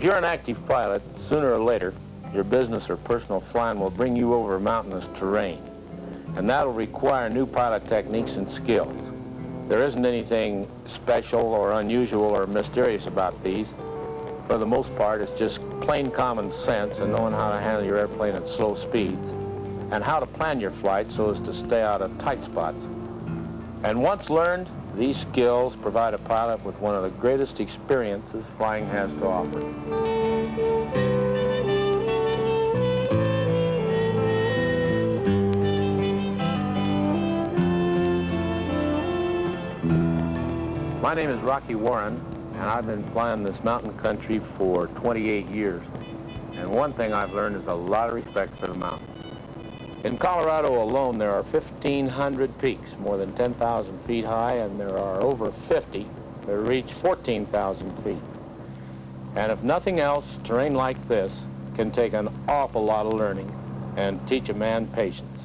If you're an active pilot, sooner or later, your business or personal flying will bring you over mountainous terrain, and that'll require new pilot techniques and skills. There isn't anything special or unusual or mysterious about these. For the most part, it's just plain common sense and knowing how to handle your airplane at slow speeds and how to plan your flight so as to stay out of tight spots. And once learned, these skills provide a pilot with one of the greatest experiences flying has to offer. My name is Rocky Warren, and I've been flying this mountain country for 28 years. And one thing I've learned is a lot of respect for the mountains. In Colorado alone, there are 1,500 peaks, more than 10,000 feet high, and there are over 50 that reach 14,000 feet. And if nothing else, terrain like this can take an awful lot of learning and teach a man patience.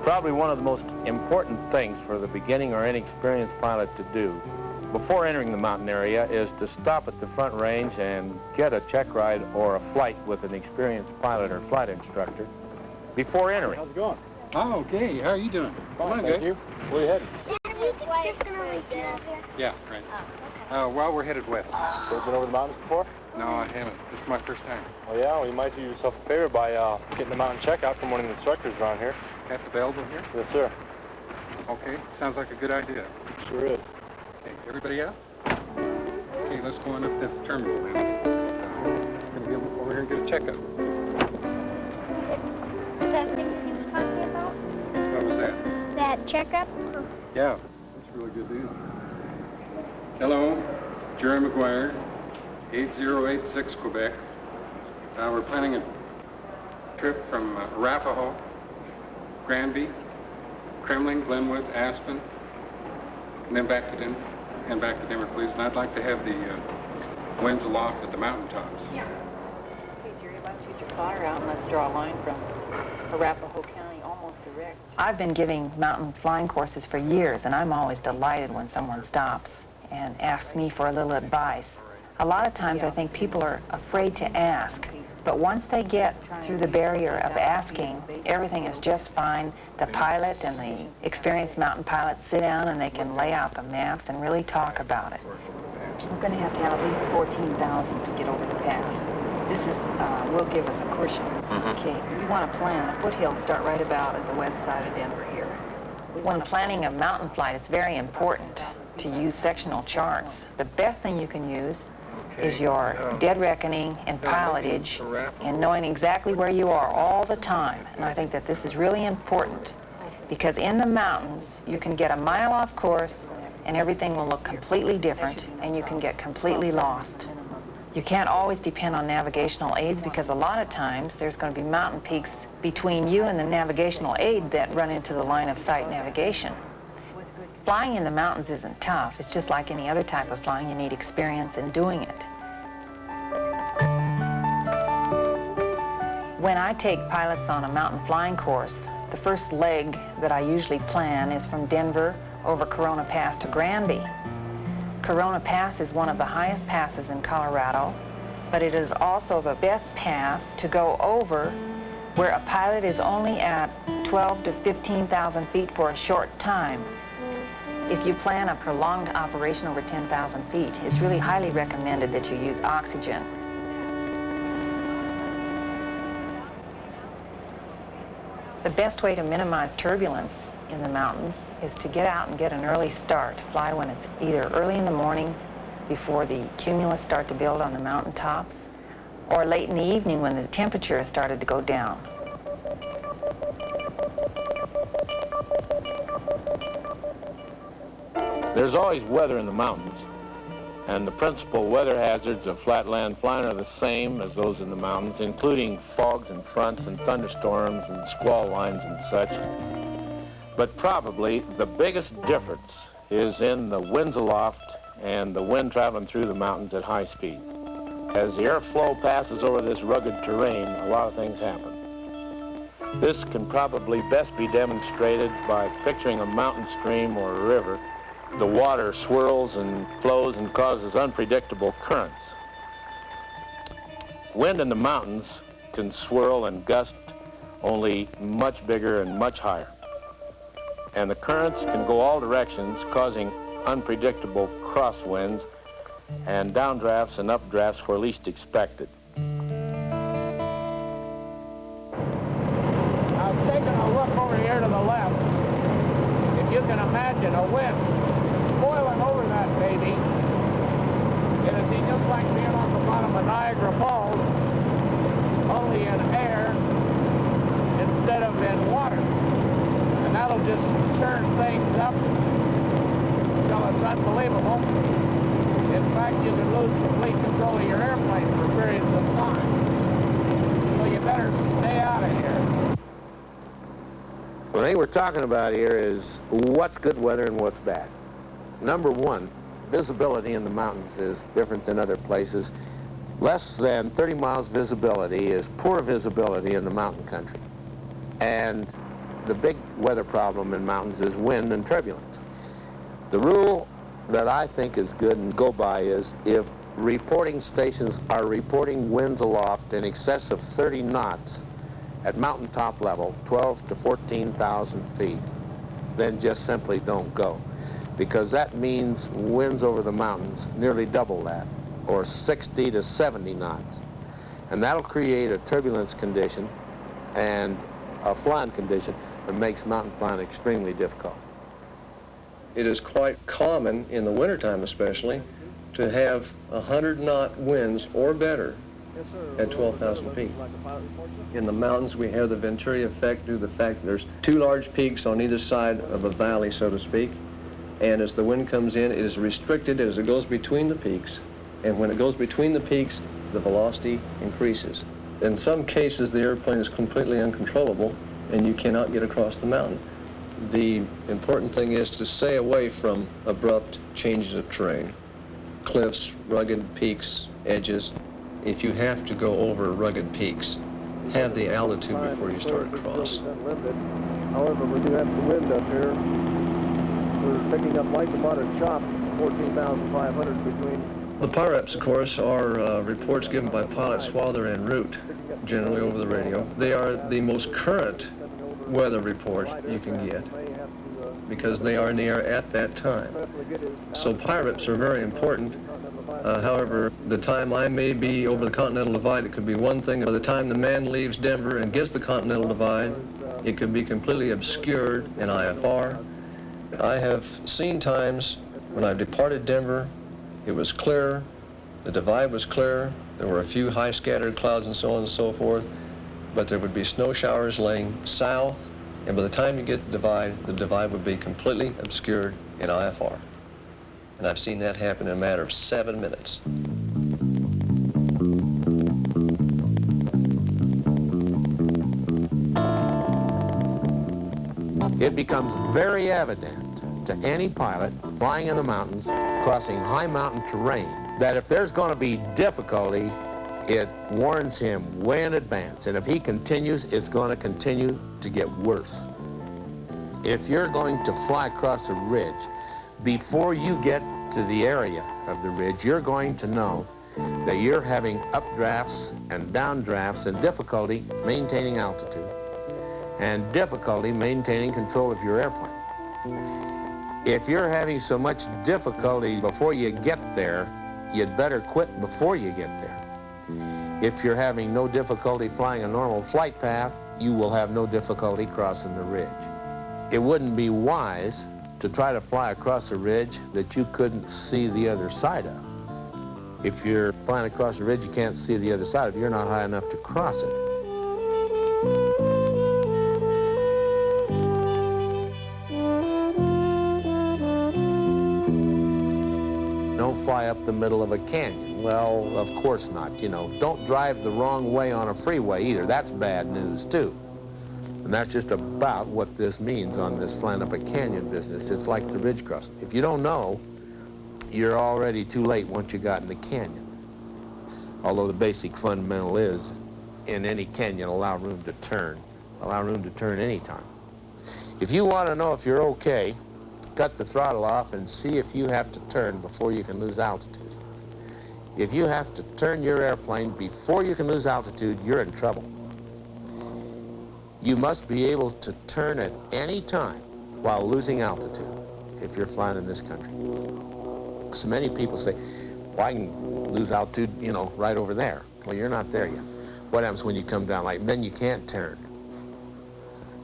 Probably one of the most important things for the beginning or inexperienced pilot to do before entering the mountain area is to stop at the front range and get a check ride or a flight with an experienced pilot or flight instructor before entering. How's it going? Oh, okay. How are you doing? Fine, thank you. Where are you headed? Yeah, right. Oh, okay. Well, we're headed west. Ever been over the mountains before? No, I haven't. This is my first time. Oh, yeah? Well, you might do yourself a favor by getting a mountain checkout from one of the instructors around here. That's available here? Yes, sir. Okay. Sounds like a good idea. Sure is. Okay, everybody out? Okay, let's go on up to the terminal then. We're going to go over here and get a checkup. Is that thing he was talking about? What was that? That checkup? Yeah, that's a really good deal. Hello, Jerry McGuire, 8086 Quebec. We're planning a trip from Arapahoe, Granby, Kremling, Glenwood, Aspen, and then back to Denver, please. And I'd like to have the winds aloft at the mountaintops. Yeah. Okay, Jerry, let's shoot your plotter out and let's draw a line from Arapahoe County almost direct. I've been giving mountain flying courses for years, and I'm always delighted when someone stops and asks me for a little advice. A lot of times I think people are afraid to ask, but once they get through the barrier of asking, everything is just fine. The pilot and the experienced mountain pilot sit down and they can lay out the maps and really talk about it. We're going to have at least 14,000 to get over the pass. This is, will give us a cushion. Okay, you want to plan. The foothills start right about at the west side of Denver here. When planning a mountain flight, it's very important to use sectional charts. The best thing you can use is your dead reckoning and pilotage and knowing exactly where you are all the time. And I think that this is really important because in the mountains, you can get a mile off course and everything will look completely different and you can get completely lost. You can't always depend on navigational aids because a lot of times there's going to be mountain peaks between you and the navigational aid that run into the line of sight navigation. Flying in the mountains isn't tough. It's just like any other type of flying. You need experience in doing it. When I take pilots on a mountain flying course, the first leg that I usually plan is from Denver over Corona Pass to Granby. Corona Pass is one of the highest passes in Colorado, but it is also the best pass to go over where a pilot is only at 12 to 15,000 feet for a short time. If you plan a prolonged operation over 10,000 feet, it's really highly recommended that you use oxygen. The best way to minimize turbulence in the mountains is to get out and get an early start. Fly when it's either early in the morning before the cumulus start to build on the mountaintops, or late in the evening when the temperature has started to go down. There's always weather in the mountains, and the principal weather hazards of flatland flying are the same as those in the mountains, including fogs and fronts and thunderstorms and squall lines and such. But probably the biggest difference is in the winds aloft and the wind traveling through the mountains at high speed. As the airflow passes over this rugged terrain, a lot of things happen. This can probably best be demonstrated by picturing a mountain stream or a river the water swirls and flows and causes unpredictable currents. Wind in the mountains can swirl and gust only much bigger and much higher. And the currents can go all directions, causing unpredictable crosswinds and downdrafts and updrafts where least expected. I've taken a look over here to the left. If you can imagine a wind boiling over that baby, it'd be just like being on the bottom of Niagara Falls, only in air instead of in water. And that'll just churn things up until it's unbelievable. In fact, you can lose complete control of your airplane for periods of time. So you better stay out of here. The thing we're talking about here is what's good weather and what's bad. Number one, visibility in the mountains is different than other places. Less than 30 miles visibility is poor visibility in the mountain country. And the big weather problem in mountains is wind and turbulence. The rule that I think is good and go by is if reporting stations are reporting winds aloft in excess of 30 knots at mountaintop level, 12 to 14,000 feet, then just simply don't go. Because that means winds over the mountains nearly double that, or 60 to 70 knots. And that'll create a turbulence condition and a flying condition that makes mountain flying extremely difficult. It is quite common, in the wintertime especially, to have 100-knot winds or better at 12,000 feet. In the mountains, we have the Venturi effect due to the fact that there's two large peaks on either side of a valley, so to speak, and as the wind comes in, it is restricted as it goes between the peaks, and when it goes between the peaks, the velocity increases. In some cases, the airplane is completely uncontrollable, and you cannot get across the mountain. The important thing is to stay away from abrupt changes of terrain, cliffs, rugged peaks, edges. If you have to go over rugged peaks, have the altitude before you start across. However, we do have some wind up here. We're picking up light to moderate chop, 14,500 between. The PIREPs, of course, are reports given by pilots while they're en route, generally over the radio. They are the most current weather report you can get because they are in the air at that time. So PIREPs are very important. However, the time I may be over the Continental Divide, it could be one thing. By the time the man leaves Denver and gets the Continental Divide, it could be completely obscured in IFR. I have seen times when I've departed Denver, it was clear, the divide was clear, there were a few high scattered clouds and so on and so forth, but there would be snow showers laying south, and by the time you get the divide would be completely obscured in IFR. And I've seen that happen in a matter of 7 minutes. It becomes very evident to any pilot flying in the mountains, crossing high mountain terrain, that if there's going to be difficulty, it warns him way in advance. And if he continues, it's going to continue to get worse. If you're going to fly across a ridge, before you get to the area of the ridge, you're going to know that you're having updrafts and downdrafts and difficulty maintaining altitude and difficulty maintaining control of your airplane. If you're having so much difficulty before you get there, you'd better quit before you get there. If you're having no difficulty flying a normal flight path, you will have no difficulty crossing the ridge. It wouldn't be wise to try to fly across a ridge that you couldn't see the other side of. If you're flying across a ridge you can't see the other side of, you're not high enough to cross it. Don't fly up the middle of a canyon. Well, of course not. You know, don't drive the wrong way on a freeway either. That's bad news too. And that's just about what this means on this flying up a canyon business. It's like the ridge crossing. If you don't know, you're already too late once you got in the canyon. Although the basic fundamental is, in any canyon, allow room to turn. Allow room to turn anytime. If you want to know if you're okay, cut the throttle off and see if you have to turn before you can lose altitude. If you have to turn your airplane before you can lose altitude, you're in trouble. You must be able to turn at any time while losing altitude if you're flying in this country. So many people say, well, I can lose altitude, you know, right over there. Well, you're not there yet. What happens when you come down? Like, then you can't turn.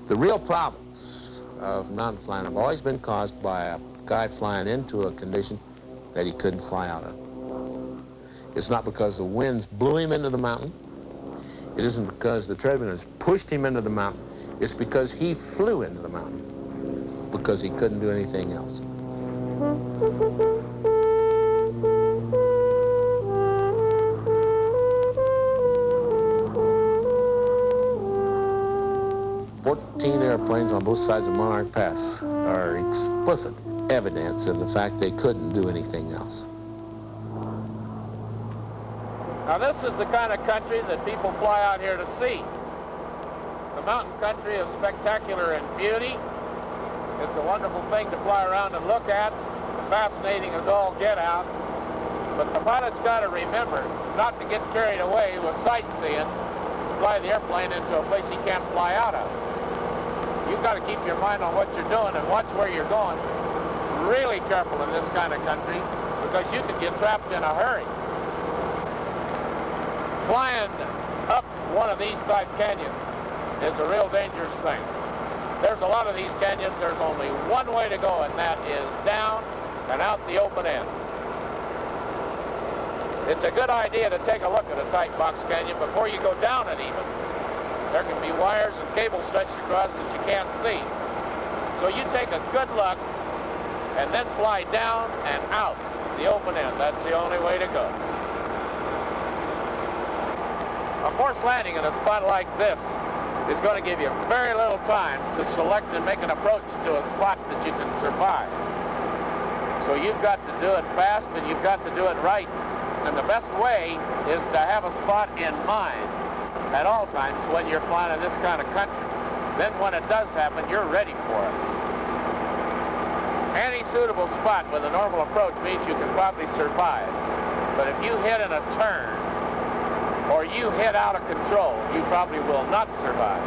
The real problems of mountain flying have always been caused by a guy flying into a condition that he couldn't fly out of. It's not because the winds blew him into the mountain. It isn't because the turbulence pushed him into the mountain. It's because he flew into the mountain because he couldn't do anything else. 14 airplanes on both sides of Monarch Pass are explicit evidence of the fact they couldn't do anything else. Now this is the kind of country that people fly out here to see. The mountain country is spectacular in beauty. It's a wonderful thing to fly around and look at. Fascinating as all get out. But the pilot's got to remember not to get carried away with sightseeing, fly the airplane into a place he can't fly out of. You've got to keep your mind on what you're doing and watch where you're going. Really careful in this kind of country because you can get trapped in a hurry. Flying up one of these type canyons is a real dangerous thing. There's a lot of these canyons, there's only one way to go, and that is down and out the open end. It's a good idea to take a look at a tight box canyon before you go down it even. There can be wires and cables stretched across that you can't see. So you take a good look and then fly down and out the open end. That's the only way to go. A forced landing in a spot like this is going to give you very little time to select and make an approach to a spot that you can survive. So you've got to do it fast and you've got to do it right. And the best way is to have a spot in mind at all times when you're flying in this kind of country. Then when it does happen, you're ready for it. Any suitable spot with a normal approach means you can probably survive. But if you hit in a turn, or you hit out of control, you probably will not survive.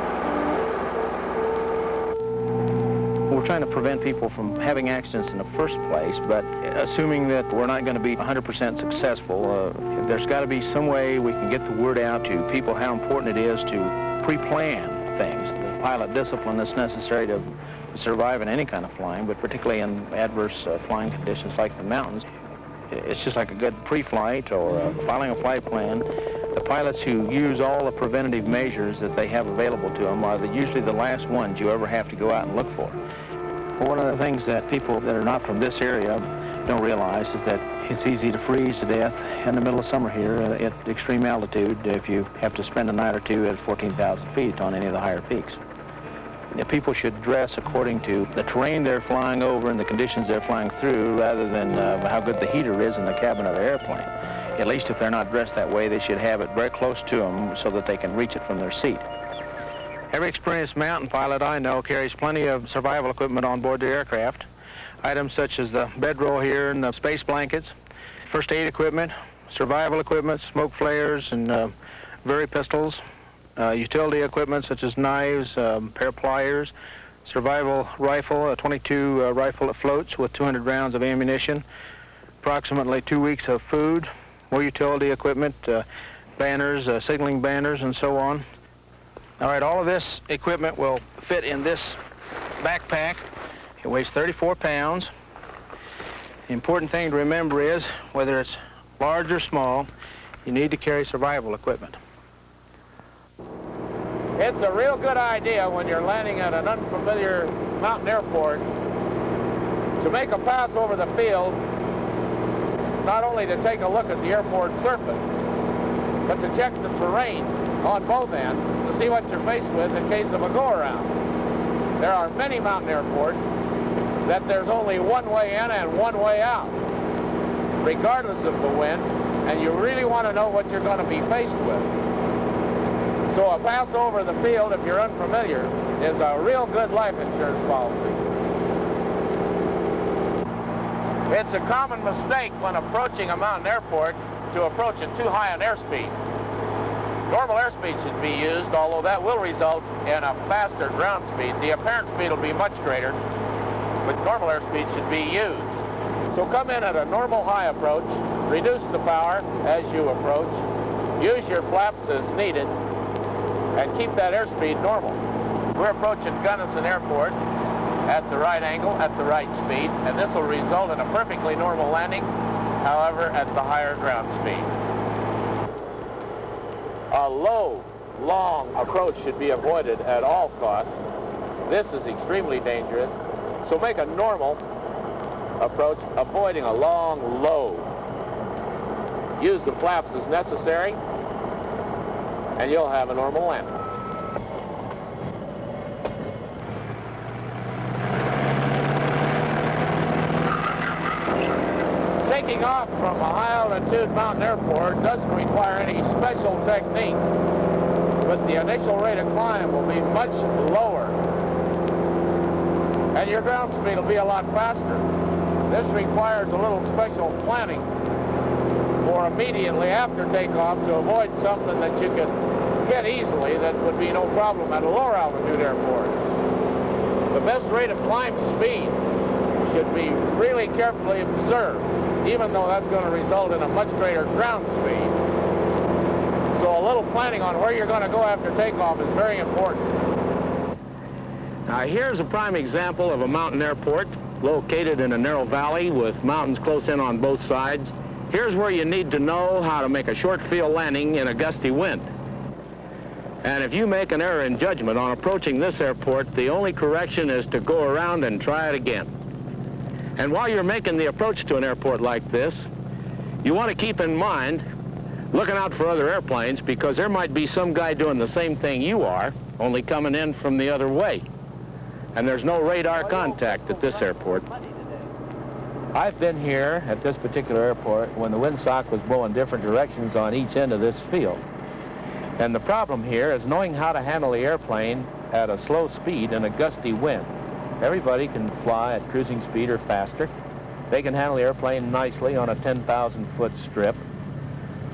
We're trying to prevent people from having accidents in the first place, but assuming that we're not going to be 100% successful, there's got to be some way we can get the word out to people how important it is to pre-plan things. The pilot discipline that's necessary to survive in any kind of flying, but particularly in adverse flying conditions like the mountains. It's just like a good pre-flight or filing a flight plan. The pilots who use all the preventative measures that they have available to them are usually the last ones you ever have to go out and look for. One of the things that people that are not from this area don't realize is that it's easy to freeze to death in the middle of summer here at extreme altitude if you have to spend a night or two at 14,000 feet on any of the higher peaks. People should dress according to the terrain they're flying over and the conditions they're flying through rather than how good the heater is in the cabin of the airplane. At least if they're not dressed that way, they should have it very close to them so that they can reach it from their seat. Every experienced mountain pilot I know carries plenty of survival equipment on board their aircraft. Items such as the bedroll here and the space blankets, first aid equipment, survival equipment, smoke flares and Very pistols, utility equipment such as knives, pair of pliers, survival rifle, a .22 rifle that floats with 200 rounds of ammunition, approximately 2 weeks of food, more utility equipment, banners, signaling banners, and so on. All right, all of this equipment will fit in this backpack. It weighs 34 pounds. The important thing to remember is, whether it's large or small, you need to carry survival equipment. It's a real good idea when you're landing at an unfamiliar mountain airport to make a pass over the field, not only to take a look at the airport surface, but to check the terrain on both ends to see what you're faced with in case of a go-around. There are many mountain airports that there's only one way in and one way out, regardless of the wind, and you really want to know what you're going to be faced with. So a pass over the field, if you're unfamiliar, is a real good life insurance policy. It's a common mistake when approaching a mountain airport to approach at too high an airspeed. Normal airspeed should be used, although that will result in a faster ground speed. The apparent speed will be much greater, but normal airspeed should be used. So come in at a normal high approach, reduce the power as you approach, use your flaps as needed, and keep that airspeed normal. We're approaching Gunnison Airport at the right angle, at the right speed, and this will result in a perfectly normal landing, however, at the higher ground speed. A low, long approach should be avoided at all costs. This is extremely dangerous, so make a normal approach, avoiding a long, low. Use the flaps as necessary, and you'll have a normal landing. Taking off from a high-altitude mountain airport doesn't require any special technique, but the initial rate of climb will be much lower, and your ground speed will be a lot faster. This requires a little special planning for immediately after takeoff to avoid something that you could hit easily that would be no problem at a lower altitude airport. The best rate of climb speed should be really carefully observed, even though that's going to result in a much greater ground speed. So a little planning on where you're going to go after takeoff is very important. Now here's a prime example of a mountain airport located in a narrow valley with mountains close in on both sides. Here's where you need to know how to make a short field landing in a gusty wind. And if you make an error in judgment on approaching this airport, the only correction is to go around and try it again. And while you're making the approach to an airport like this, you want to keep in mind looking out for other airplanes, because there might be some guy doing the same thing you are, only coming in from the other way. And there's no radar contact at this airport. I've been here at this particular airport when the windsock was blowing different directions on each end of this field. And the problem here is knowing how to handle the airplane at a slow speed in a gusty wind. Everybody can fly at cruising speed or faster. They can handle the airplane nicely on a 10,000-foot strip.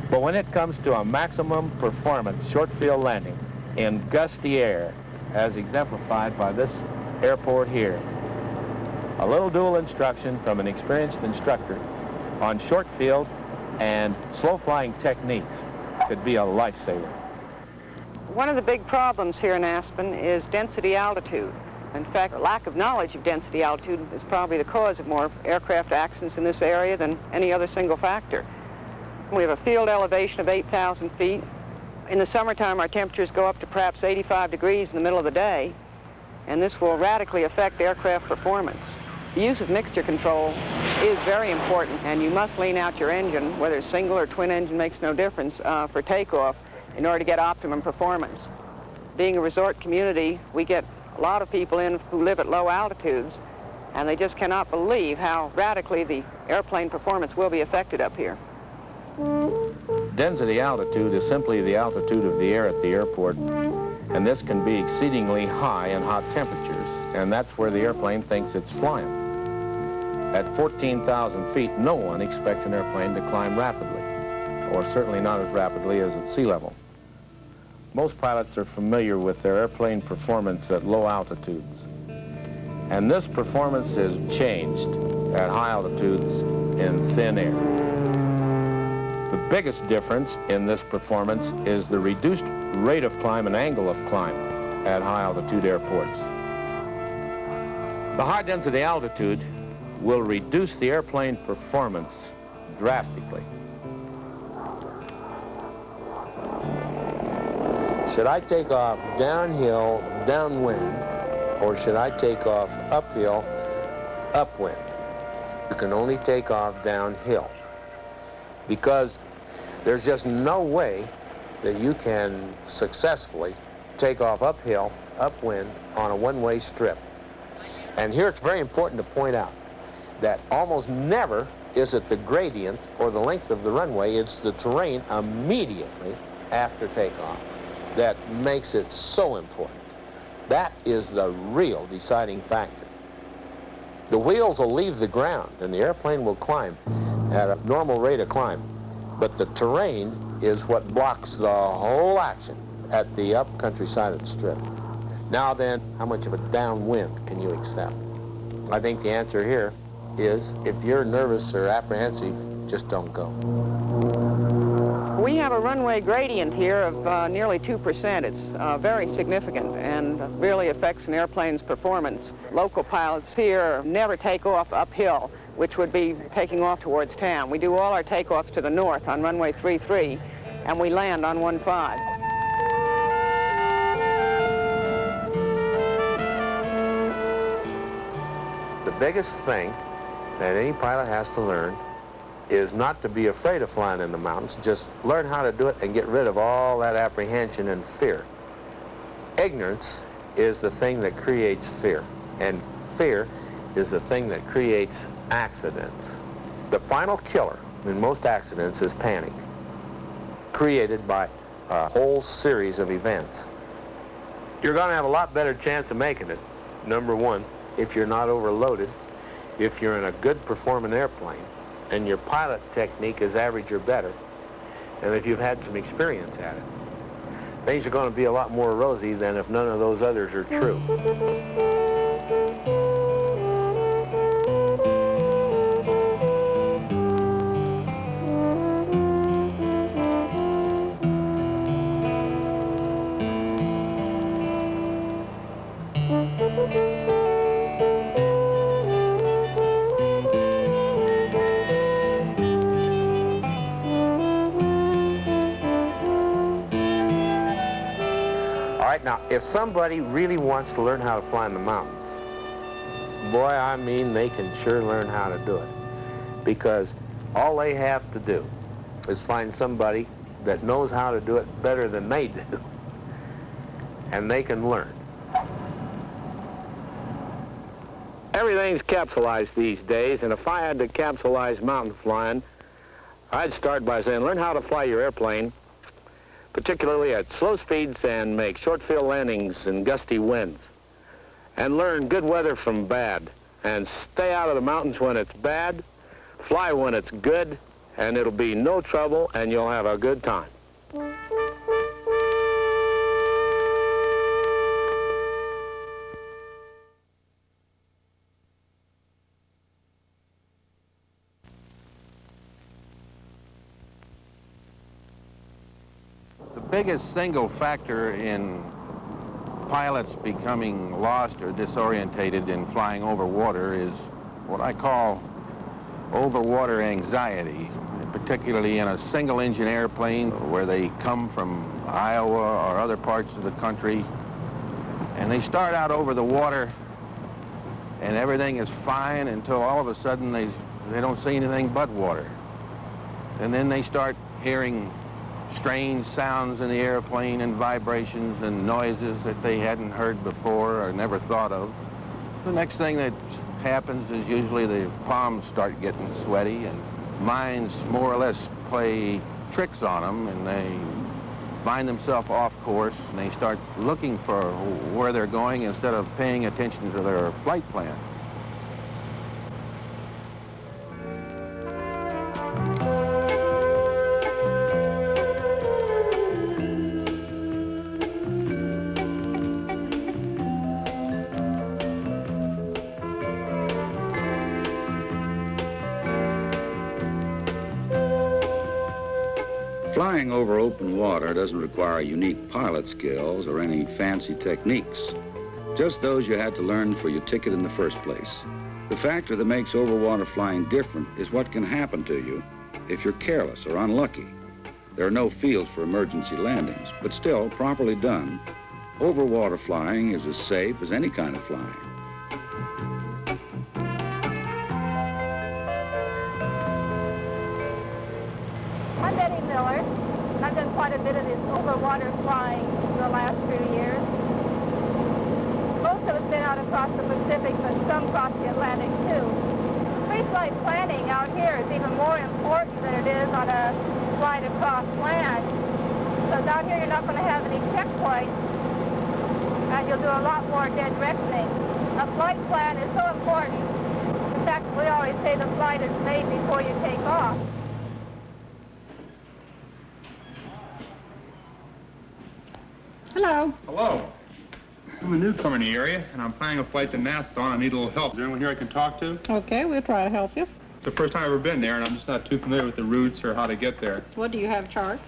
But when it comes to a maximum performance short field landing in gusty air, as exemplified by this airport here, a little dual instruction from an experienced instructor on short field and slow flying techniques could be a lifesaver. One of the big problems here in Aspen is density altitude. In fact, lack of knowledge of density altitude is probably the cause of more aircraft accidents in this area than any other single factor. We have a field elevation of 8,000 feet. In the summertime, our temperatures go up to perhaps 85 degrees in the middle of the day, and this will radically affect aircraft performance. The use of mixture control is very important, and you must lean out your engine, whether it's single or twin engine makes no difference, for takeoff in order to get optimum performance. Being a resort community, we get a lot of people in who live at low altitudes, and they just cannot believe how radically the airplane performance will be affected up here. Density altitude is simply the altitude of the air at the airport, and this can be exceedingly high in hot temperatures, and that's where the airplane thinks it's flying. At 14,000 feet, no one expects an airplane to climb rapidly, or certainly not as rapidly as at sea level. Most pilots are familiar with their airplane performance at low altitudes, and this performance is changed at high altitudes in thin air. The biggest difference in this performance is the reduced rate of climb and angle of climb at high altitude airports. The high density altitude will reduce the airplane performance drastically. Should I take off downhill, downwind, or should I take off uphill, upwind? You can only take off downhill, because there's just no way that you can successfully take off uphill, upwind on a one-way strip. And here it's very important to point out that almost never is it the gradient or the length of the runway, it's the terrain immediately after takeoff that makes it so important. That is the real deciding factor. The wheels will leave the ground, and the airplane will climb at a normal rate of climb. But the terrain is what blocks the whole action at the upcountry side of the strip. Now then, how much of a downwind can you accept? I think the answer here is if you're nervous or apprehensive, just don't go. We have a runway gradient here of nearly 2%. It's very significant and really affects an airplane's performance. Local pilots here never take off uphill, which would be taking off towards town. We do all our takeoffs to the north on runway 33, and we land on 15. The biggest thing that any pilot has to learn is not to be afraid of flying in the mountains. Just learn how to do it and get rid of all that apprehension and fear. Ignorance is the thing that creates fear, and fear is the thing that creates accidents. The final killer in most accidents is panic, created by a whole series of events. You're going to have a lot better chance of making it, number one, if you're not overloaded, if you're in a good performing airplane, and your pilot technique is average or better, and if you've had some experience at it. Things are going to be a lot more rosy than if none of those others are true. Now, if somebody really wants to learn how to fly in the mountains, boy, I mean, they can sure learn how to do it. Because all they have to do is find somebody that knows how to do it better than they do. And they can learn. Everything's capsulized these days, and if I had to capsulize mountain flying, I'd start by saying, learn how to fly your airplane, particularly at slow speeds, and make short field landings in gusty winds. And learn good weather from bad. And stay out of the mountains when it's bad, fly when it's good, and it'll be no trouble, and you'll have a good time. The biggest single factor in pilots becoming lost or disorientated in flying over water is what I call overwater anxiety, particularly in a single-engine airplane where they come from Iowa or other parts of the country, and they start out over the water and everything is fine until all of a sudden they don't see anything but water. And then they start hearing strange sounds in the airplane and vibrations and noises that they hadn't heard before or never thought of. The next thing that happens is usually the palms start getting sweaty and minds more or less play tricks on them, and they find themselves off course and they start looking for where they're going instead of paying attention to their flight plan. Flying over open water doesn't require unique pilot skills or any fancy techniques, just those you had to learn for your ticket in the first place. The factor that makes overwater flying different is what can happen to you if you're careless or unlucky. There are no fields for emergency landings, but still, properly done, overwater flying is as safe as any kind of flying. I'm Betty Miller. I've done quite a bit of this overwater flying for the last few years. Most of it's been out across the Pacific, but some across the Atlantic too. Pre-flight planning out here is even more important than it is on a flight across land. Because out here you're not going to have any checkpoints, and you'll do a lot more dead reckoning. A flight plan is so important In fact, we always say the flight is made before you take off. Hello. Hello. I'm a newcomer in the area, and I'm planning a flight to Nassau, and I need a little help. Is there anyone here I can talk to? Okay, we'll try to help you. It's the first time I've ever been there, and I'm just not too familiar with the routes or how to get there. What, do you have charts?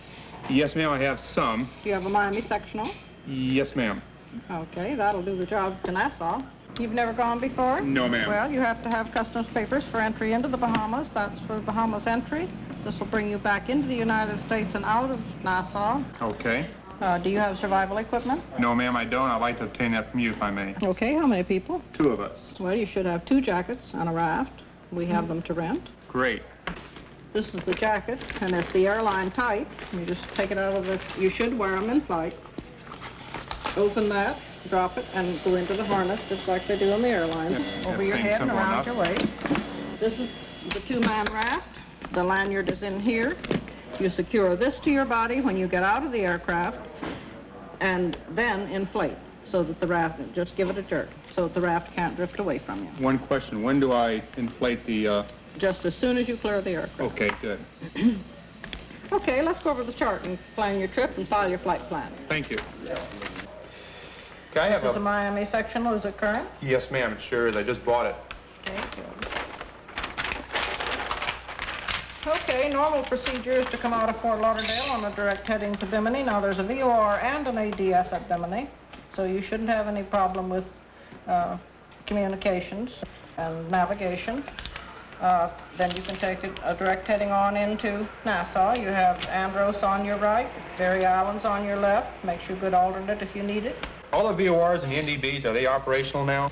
Yes, ma'am, I have some. Do you have a Miami sectional? Yes, ma'am. Okay, that'll do the job to Nassau. You've never gone before? No, ma'am. Well, you have to have customs papers for entry into the Bahamas. That's for Bahamas entry. This will bring you back into the United States and out of Nassau. Okay. Do you have survival equipment? No, ma'am, I don't. I'd like to obtain that from you, if I may. Okay, how many people? 2 of us. Well, you should have 2 jackets and a raft. We have them to rent. Great. This is the jacket, and it's the airline type. You just take it out of the... You should wear them in flight. Open that, drop it, and go into the harness, just like they do on the airlines. Over your head and around your waist. This is the 2-man raft. The lanyard is in here. You secure this to your body when you get out of the aircraft, and then inflate, so that the raft... Just give it a jerk, so that the raft can't drift away from you. One question. When do I inflate the... Just as soon as you clear the aircraft. Okay, good. Okay, let's go over the chart and plan your trip and file your flight plan. Thank you. Can I have This is a Miami sectional, is it current? Yes, ma'am, it sure is. I just bought it. Okay, good. Okay, normal procedure is to come out of Fort Lauderdale on a direct heading to Bimini. Now, there's a VOR and an ADF at Bimini, so you shouldn't have any problem with communications and navigation. Then you can take a direct heading on into Nassau. You have Andros on your right, Berry Islands on your left. Makes you a good alternate if you need it. All the VORs and the NDBs, are they operational now?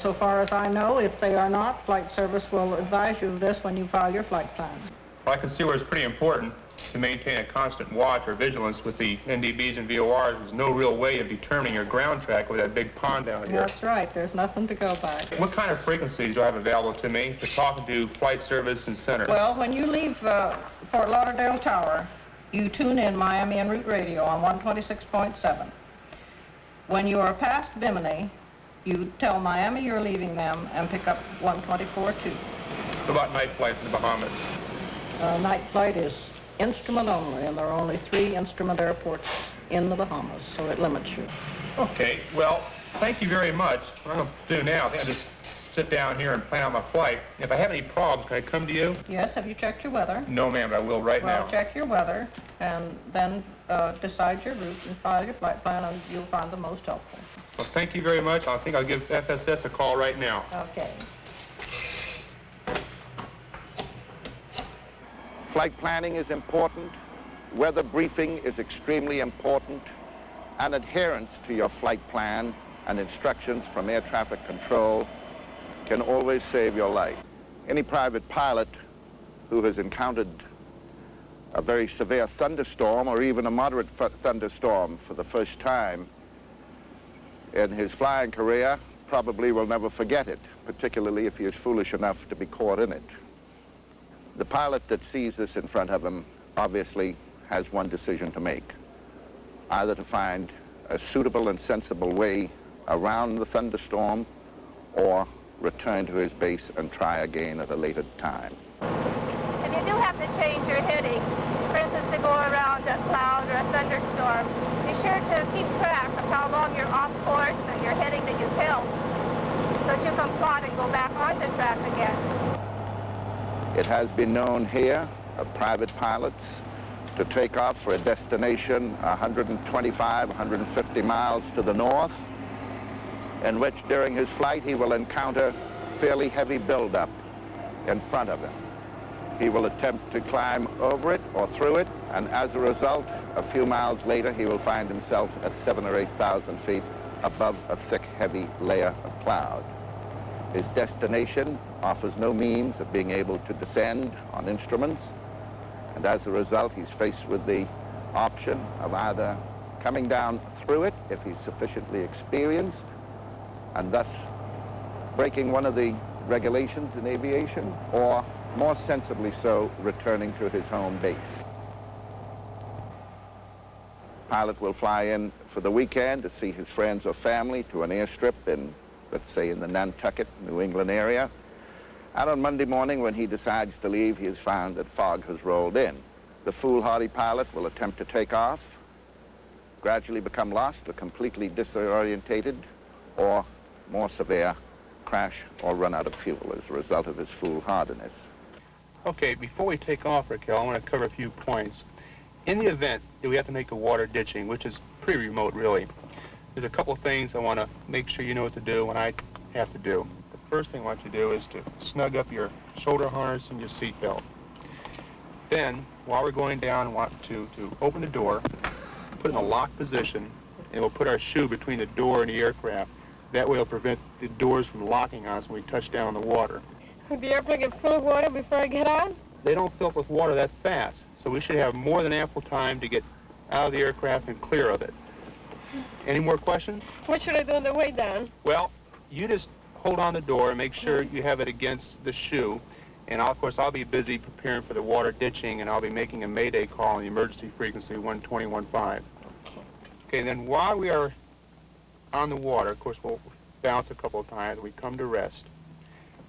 So far as I know, if they are not, Flight Service will advise you of this when you file your flight plan. Well, I can see where it's pretty important to maintain a constant watch or vigilance with the NDBs and VORs. There's no real way of determining your ground track with that big pond down here. That's right. There's nothing to go by. What kind of frequencies do I have available to me for talking to Flight Service and Center? Well, when you leave Fort Lauderdale Tower, you tune in Miami en route radio on 126.7. When you are past Bimini, you tell Miami you're leaving them and pick up 124.2. What about night flights in the Bahamas? Night flight is instrument only, and there are only 3 instrument airports in the Bahamas, so it limits you. Okay, well, thank you very much. What I'm going to do now, I think I'll just sit down here and plan out my flight. If I have any problems, can I come to you? Yes, have you checked your weather? No, ma'am, but I will right now. Well, check your weather, and then decide your route and file your flight plan, and you'll find the most helpful. Well, thank you very much. I think I'll give FSS a call right now. Okay. Flight planning is important, weather briefing is extremely important, and adherence to your flight plan and instructions from air traffic control can always save your life. Any private pilot who has encountered a very severe thunderstorm or even a moderate thunderstorm for the first time in his flying career probably will never forget it, particularly if he is foolish enough to be caught in it. The pilot that sees this in front of him obviously has one decision to make, either to find a suitable and sensible way around the thunderstorm or return to his base and try again at a later time. If you do have to change your heading, for instance, to go around a cloud or a thunderstorm, be sure to keep track of how long you're off course and your heading that you've held, so that you can plot and go back on the track again. It has been known here of private pilots to take off for a destination 125, 150 miles to the north, in which during his flight he will encounter fairly heavy buildup in front of him. He will attempt to climb over it or through it, and as a result, a few miles later, he will find himself at 7,000 or 8,000 feet above a thick, heavy layer of cloud. His destination offers no means of being able to descend on instruments, and as a result, he's faced with the option of either coming down through it if he's sufficiently experienced, and thus breaking one of the regulations in aviation, or more sensibly so, returning to his home base. Pilot will fly in for the weekend to see his friends or family to an airstrip in, let's say, in the Nantucket, New England area, Out on Monday morning, when he decides to leave, he has found that fog has rolled in. The foolhardy pilot will attempt to take off, gradually become lost or completely disorientated, or, more severe, crash or run out of fuel as a result of his foolhardiness. Okay, before we take off, Raquel, I want to cover a few points. In the event that we have to make a water ditching, which is pretty remote, really, there's a couple of things I want to make sure you know what to do when I have to do. The first thing I want you to do is to snug up your shoulder harness and your seat belt. Then, while we're going down, I want to open the door, put it in a locked position, and we'll put our shoe between the door and the aircraft. That way it'll prevent the doors from locking on us when we touch down on the water. Would the airplane get full of water before I get out? They don't fill up with water that fast, so we should have more than ample time to get out of the aircraft and clear of it. Any more questions? What should I do on the way down? Well, you just hold on the door and make sure you have it against the shoe. And of course, I'll be busy preparing for the water ditching, and I'll be making a mayday call on the emergency frequency 120.15. Okay, then while we are on the water, of course, we'll bounce a couple of times. We come to rest.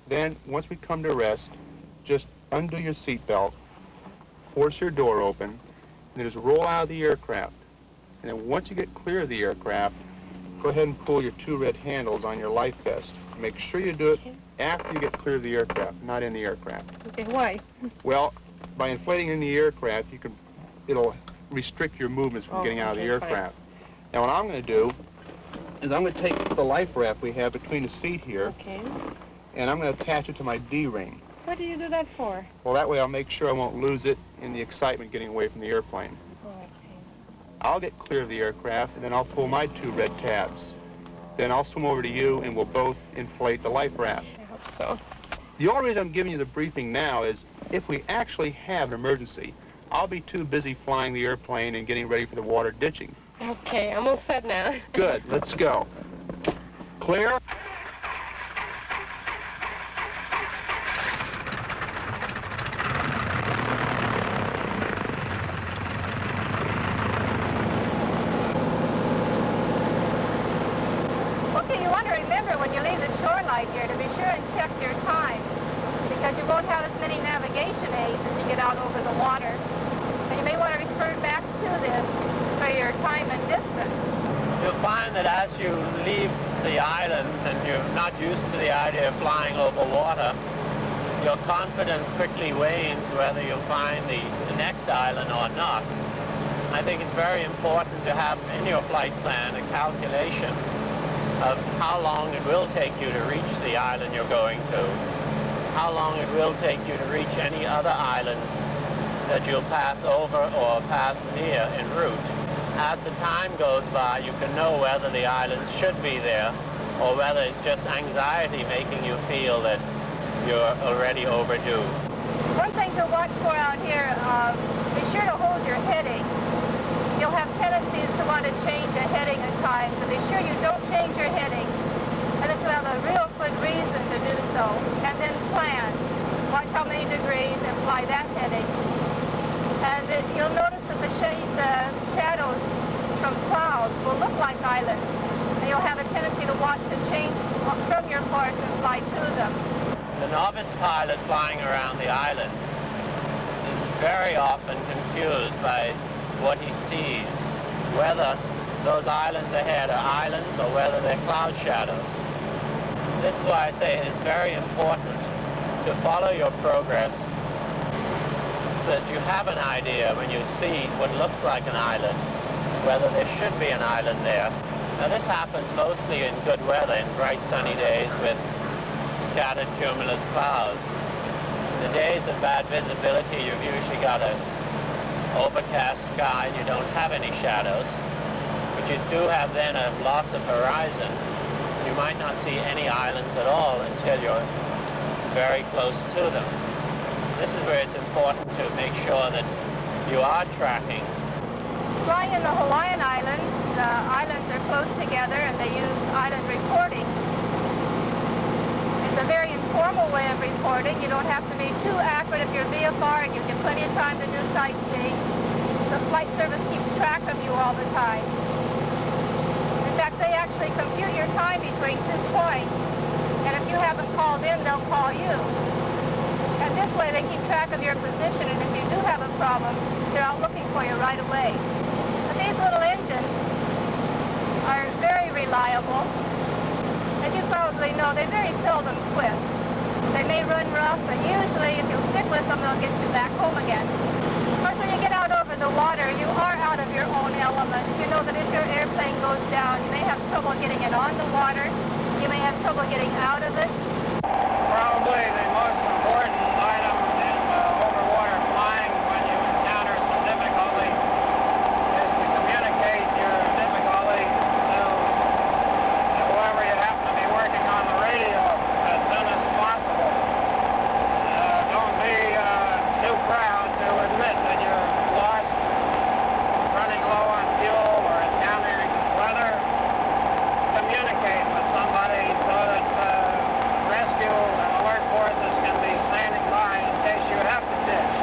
Then, once we come to rest, just undo your seatbelt, force your door open, and then just roll out of the aircraft. And then once you get clear of the aircraft, go ahead and pull your two red handles on your life vest. Make sure you do it after you get clear of the aircraft, not in the aircraft. Okay, why? Well, by inflating in the aircraft, it'll restrict your movements from getting out of the aircraft. Fine. Now, what I'm going to do is I'm going to take the life raft we have between the seat here, and I'm going to attach it to my D-ring. What do you do that for? Well, that way I'll make sure I won't lose it in the excitement getting away from the airplane. I'll get clear of the aircraft, and then I'll pull my two red tabs. Then I'll swim over to you, and we'll both inflate the life raft. I hope so. The only reason I'm giving you the briefing now is if we actually have an emergency, I'll be too busy flying the airplane and getting ready for the water ditching. Okay, I'm all set now. Good, let's go. Clear? Okay, you want to remember when you leave the shoreline here to be sure and check your time, because you won't have as many navigation aids as you get out over the water. And you may want to refer back to this for your time and distance. You'll find that as you leave the islands and you're not used to the idea of flying over water, your confidence quickly wanes whether you'll find the next island or not. I think it's very important to have in your flight plan a calculation of how long it will take you to reach the island you're going to, how long it will take you to reach any other islands that you'll pass over or pass near en route. As the time goes by, you can know whether the islands should be there or whether it's just anxiety making you feel that you're already overdue. One thing to watch for out here, be sure to hold your heading. You'll have tendencies to want to change a heading at times, so be sure you don't change your heading unless you have a real good reason to do so. And then plan. Watch how many degrees and fly that heading. And you'll notice that the shadows from clouds will look like islands, and you'll have a tendency to want to change from your course and fly to them. The novice pilot flying around the islands is very often confused by what he sees, whether those islands ahead are islands or whether they're cloud shadows. This is why I say it's very important to follow your progress so that you have an idea when you see what looks like an island, whether there should be an island there. Now this happens mostly in good weather, in bright sunny days with scattered cumulus clouds. The days of bad visibility, you've usually got an overcast sky and you don't have any shadows, but you do have then a loss of horizon. You might not see any islands at all until you're very close to them. This is where it's important to make sure that you are tracking. Flying in the Hawaiian Islands, the islands are close together and they use island reporting. It's a very informal way of reporting. You don't have to be too accurate if you're VFR. It gives you plenty of time to do sightseeing. The flight service keeps track of you all the time. In fact, they actually compute your time between 2 points, And if you haven't called in, they'll call you. And this way they keep track of your position, and if you do have a problem, they're out looking for you right away. But these little engines are very reliable. As you probably know, they very seldom quit. They may run rough, but usually if you'll stick with them, they'll get you back home again. Of course, when you get out over the water, you are out of your own element. You know that if your airplane goes down, you may have trouble getting it on the water. You may have trouble getting out of it. Probably the most important item in overwater flying when you encounter some difficulty is to communicate your difficulty to whoever you happen to be working on the radio as soon as possible. Don't be too proud to admit that you're lost, running low on fuel, or encountering weather. Communicate with somebody so that rescue and alert forces can be standing by in case you have to ditch.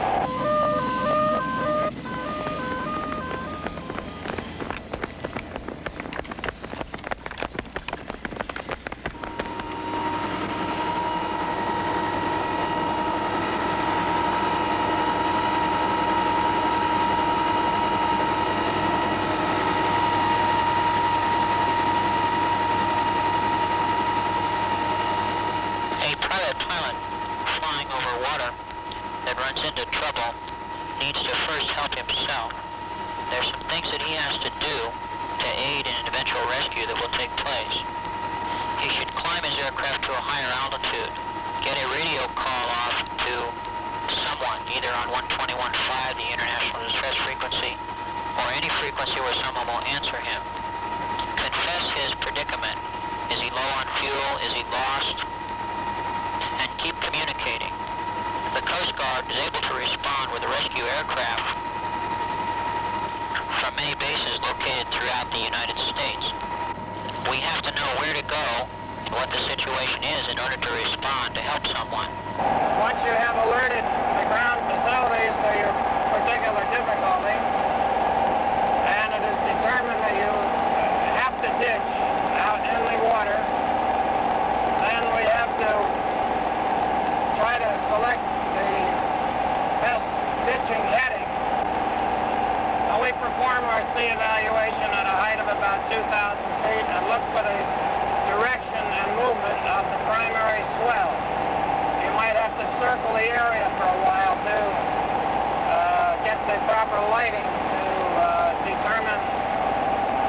A private pilot flying over water that runs into trouble needs to first help himself. There's some things that he has to do to aid in an eventual rescue that will take place. He should climb his aircraft to a higher altitude, get a radio call off to someone, either on 121.5, the international distress frequency, or any frequency where someone will answer him. Confess his predicament. Is he low on fuel? Is he lost? And keep communicating. The Coast Guard is able to respond with a rescue aircraft from many bases located throughout the United States. We have to know where to go and what the situation is in order to respond to help someone. Once you have alerted the ground facilities to your particular difficulty, and it is determined that you have to ditch out in the water, then we have to try to select the best ditching heading. So we perform our sea evaluation at a height of about 2,000 feet and look for the direction and movement of the primary swell. You might have to circle the area for a while to get the proper lighting to determine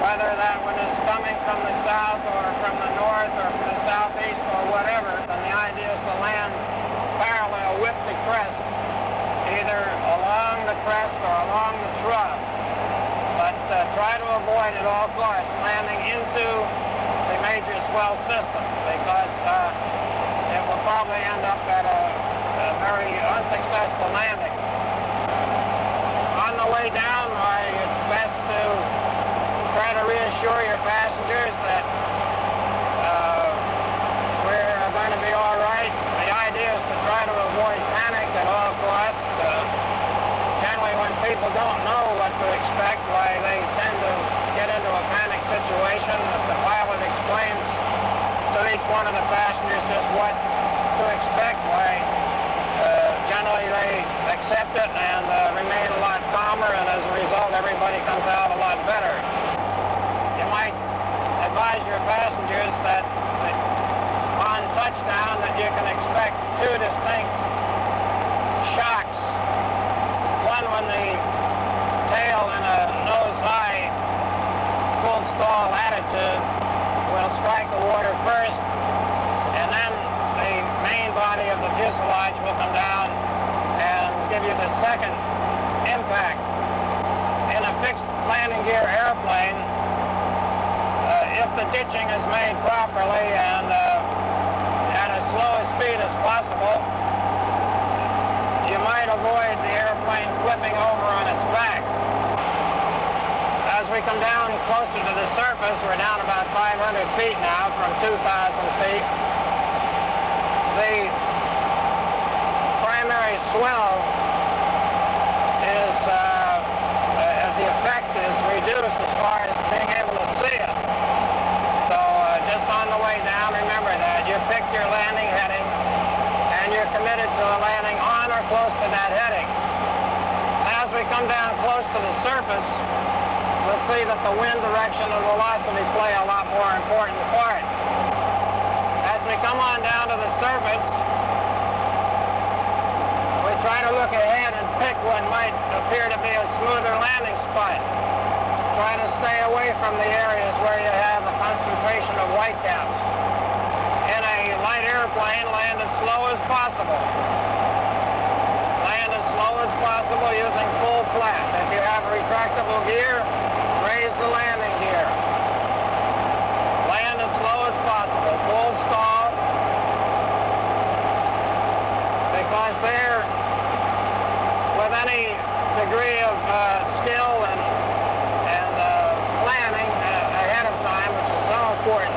whether that one is coming from the south or from the north or from the southeast or whatever. And the idea is to land parallel with the crest, either along the crest or along the trough. But try to avoid at all costs landing into the major swell system, because it will probably end up at a very unsuccessful landing. On the way down, it's best to try to reassure your passengers that we're going to be all right. The idea is to try to avoid panic at all costs. Generally, when people don't know what to expect, why they tend to get into a panic situation. If the pilot explains to each one of the passengers just what to expect, why generally they accept it and remain a lot calmer, and as a result, everybody comes out a lot better. You might advise your passengers that on touchdown that you can expect two distinct shocks. One when the tail in a nose-high full stall attitude will strike the water first, and then the main body of the fuselage will come down and give you the second impact. In a fixed landing gear airplane, if the ditching is made properly and at as slow a speed as possible, you might avoid the airplane flipping over on its back. As we come down closer to the surface, we're down about 500 feet now from 2,000 feet. The primary swell is, the effect is reduced as far as being able to see it. So just on the way down, remember that you pick your we're close to that heading. As we come down close to the surface, we'll see that the wind direction and velocity play a lot more important part. As we come on down to the surface, we try to look ahead and pick what might appear to be a smoother landing spot. Try to stay away from the areas where you have a concentration of whitecaps. In a light airplane, land as slow as possible. Land as slow as possible using full flap. If you have a retractable gear, raise the landing gear. Land as slow as possible. Full stall. Because there, with any degree of skill and planning ahead of time, which is so important,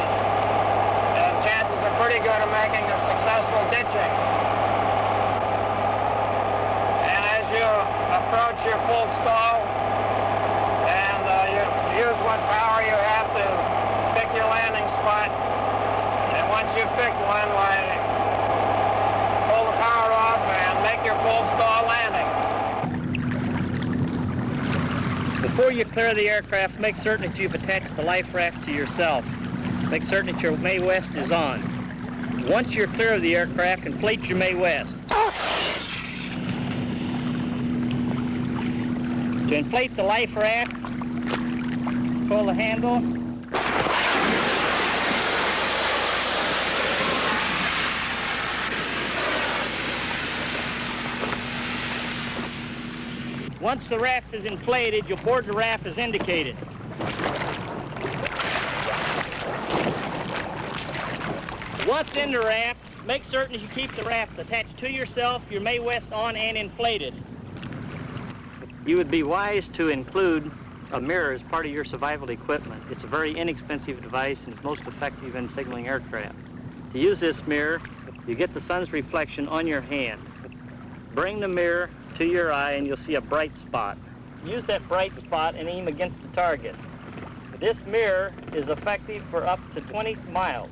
chances are pretty good of making a successful ditching. And as you approach your full stall, and you use what power you have to pick your landing spot, and once you've picked one, pull the power off and make your full stall landing. Before you clear the aircraft, make certain that you've attached the life raft to yourself. Make certain that your May West is on. Once you're clear of the aircraft, inflate your May West. To inflate the life raft, pull the handle. Once the raft is inflated, you'll board the raft as indicated. Once in the raft, make certain that you keep the raft attached to yourself, your May West on and inflated. You would be wise to include a mirror as part of your survival equipment. It's a very inexpensive device and it's most effective in signaling aircraft. To use this mirror, you get the sun's reflection on your hand. Bring the mirror to your eye and you'll see a bright spot. Use that bright spot and aim against the target. This mirror is effective for up to 20 miles.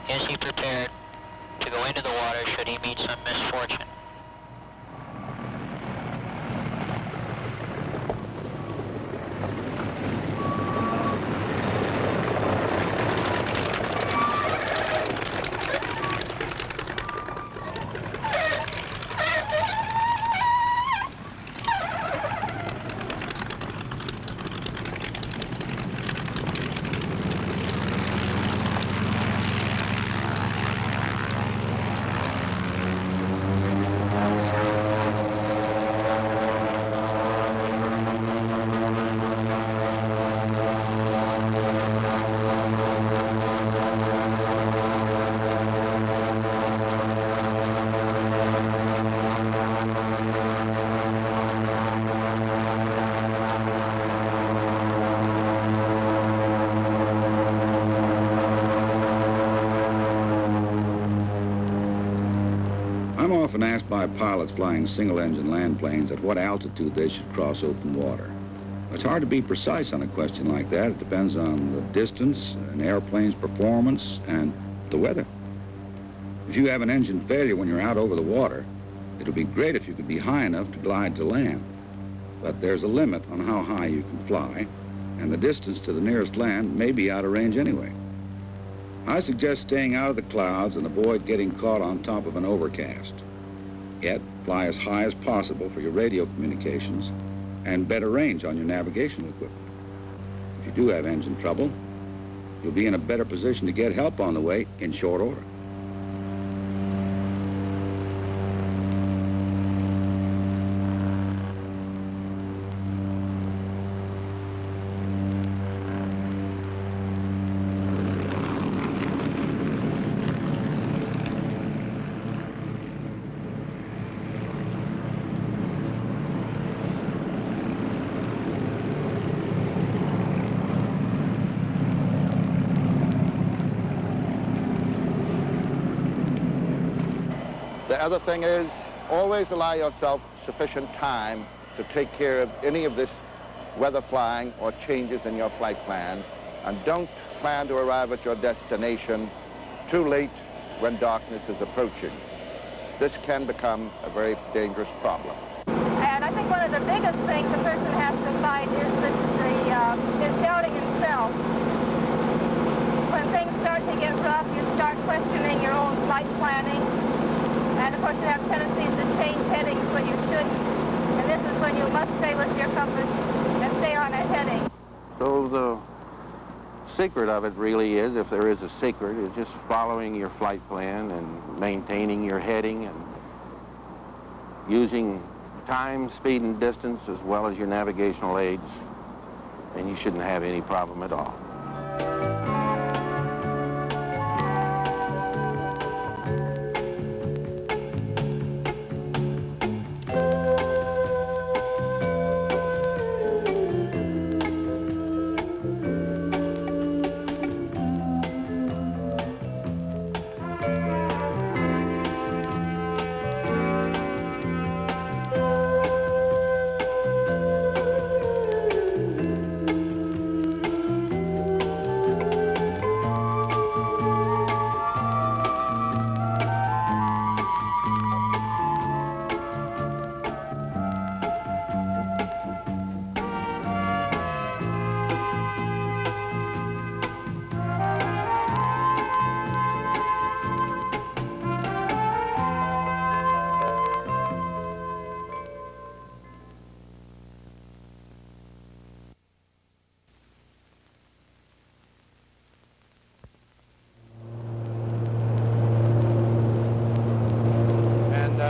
Is he prepared to go into the water should he meet some misfortune? Often asked by pilots flying single-engine land planes at what altitude they should cross open water. It's hard to be precise on a question like that. It depends on the distance, an airplane's performance, and the weather. If you have an engine failure when you're out over the water, it would be great if you could be high enough to glide to land. But there's a limit on how high you can fly, and the distance to the nearest land may be out of range anyway. I suggest staying out of the clouds and avoid getting caught on top of an overcast. Yet, fly as high as possible for your radio communications and better range on your navigational equipment. If you do have engine trouble, you'll be in a better position to get help on the way in short order. other thing is, always allow yourself sufficient time to take care of any of this weather flying or changes in your flight plan, and don't plan to arrive at your destination too late when darkness is approaching. This can become a very dangerous problem. And I think one of the biggest things a person has to fight is is doubting himself. When things start to get rough, you start questioning your own flight planning. And of course you have tendencies to change headings when you shouldn't. And this is when you must stay with your compass and stay on a heading. So the secret of it really is, if there is a secret, is just following your flight plan and maintaining your heading and using time, speed, and distance as well as your navigational aids, and you shouldn't have any problem at all.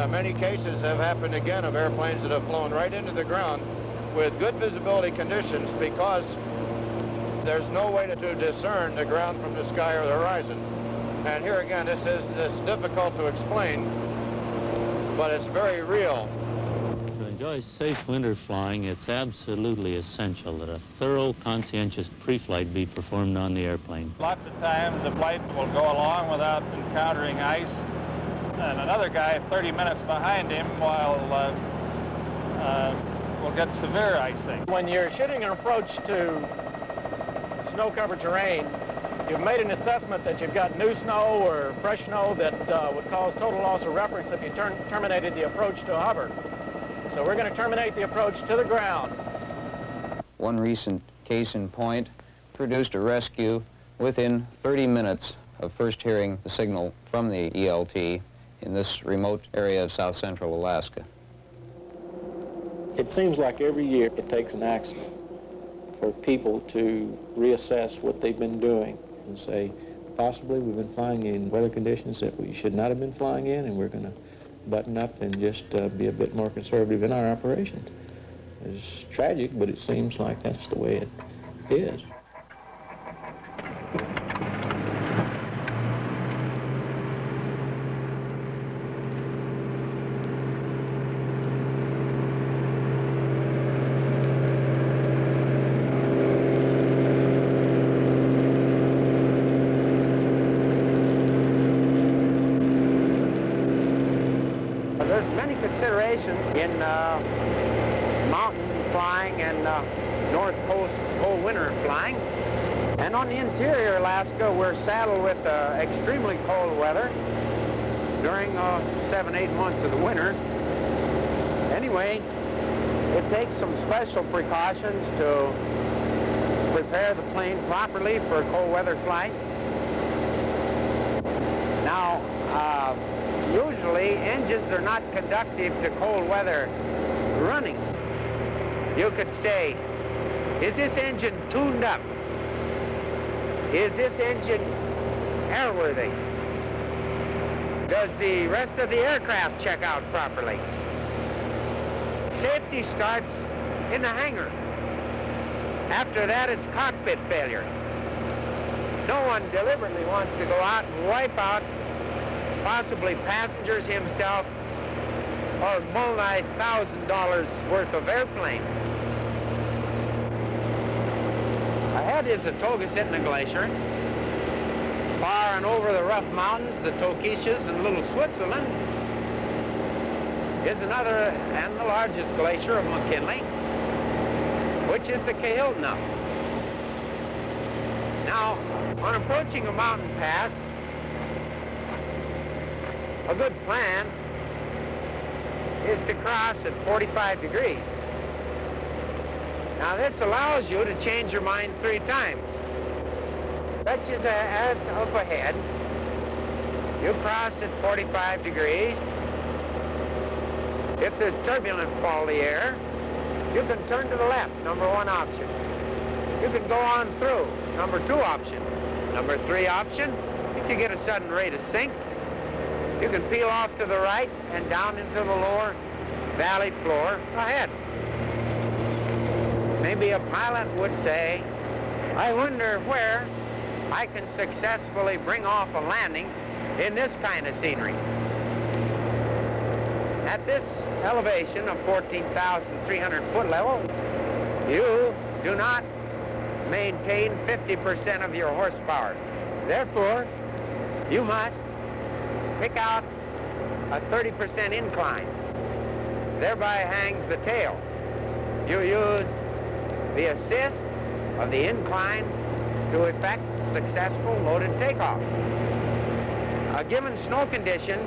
Many cases have happened again of airplanes that have flown right into the ground with good visibility conditions because there's no way to discern the ground from the sky or the horizon. And here again, it's difficult to explain, but it's very real. To enjoy safe winter flying, it's absolutely essential that a thorough, conscientious pre-flight be performed on the airplane. Lots of times the flight will go along without encountering ice, and another guy 30 minutes behind him will get severe icing. When you're shooting an approach to snow-covered terrain, you've made an assessment that you've got new snow or fresh snow that would cause total loss of reference if you terminated the approach to hover. So we're going to terminate the approach to the ground. One recent case in point produced a rescue within 30 minutes of first hearing the signal from the ELT in this remote area of south central Alaska. It seems like every year it takes an accident for people to reassess what they've been doing and say, possibly we've been flying in weather conditions that we should not have been flying in, and we're going to button up and just be a bit more conservative in our operations. It's tragic, but it seems like that's the way it is. In mountain flying and North Coast cold winter flying. And on the interior Alaska, we're saddled with extremely cold weather during 7-8 months of the winter. Anyway, it takes some special precautions to prepare the plane properly for a cold weather flight. Now, usually, engines are not conductive to cold weather running. You could say, is this engine tuned up? Is this engine airworthy? Does the rest of the aircraft check out properly? Safety starts in the hangar. After that, it's cockpit failure. No one deliberately wants to go out and wipe out possibly passengers, himself, or multi-$1,000 worth of airplane. Ahead is the Togesitna Glacier. Far and over the rough mountains, the Tokishas and Little Switzerland. is another and the largest glacier of McKinley, which is the Cahill Knob. Now, on approaching a mountain pass, a good plan is to cross at 45 degrees. Now, this allows you to change your mind 3 times. Such as up ahead, you cross at 45 degrees. If there's turbulent fall the air, you can turn to the left, number 1 option. You can go on through, number 2 option. Number 3 option, if you get a sudden rate of sink, you can peel off to the right and down into the lower valley floor ahead. Maybe a pilot would say, I wonder where I can successfully bring off a landing in this kind of scenery. At this elevation of 14,300 foot level, you do not maintain 50% of your horsepower. Therefore, you must pick out a 30% incline. Thereby hangs the tail. You use the assist of the incline to effect successful loaded takeoff. A given snow condition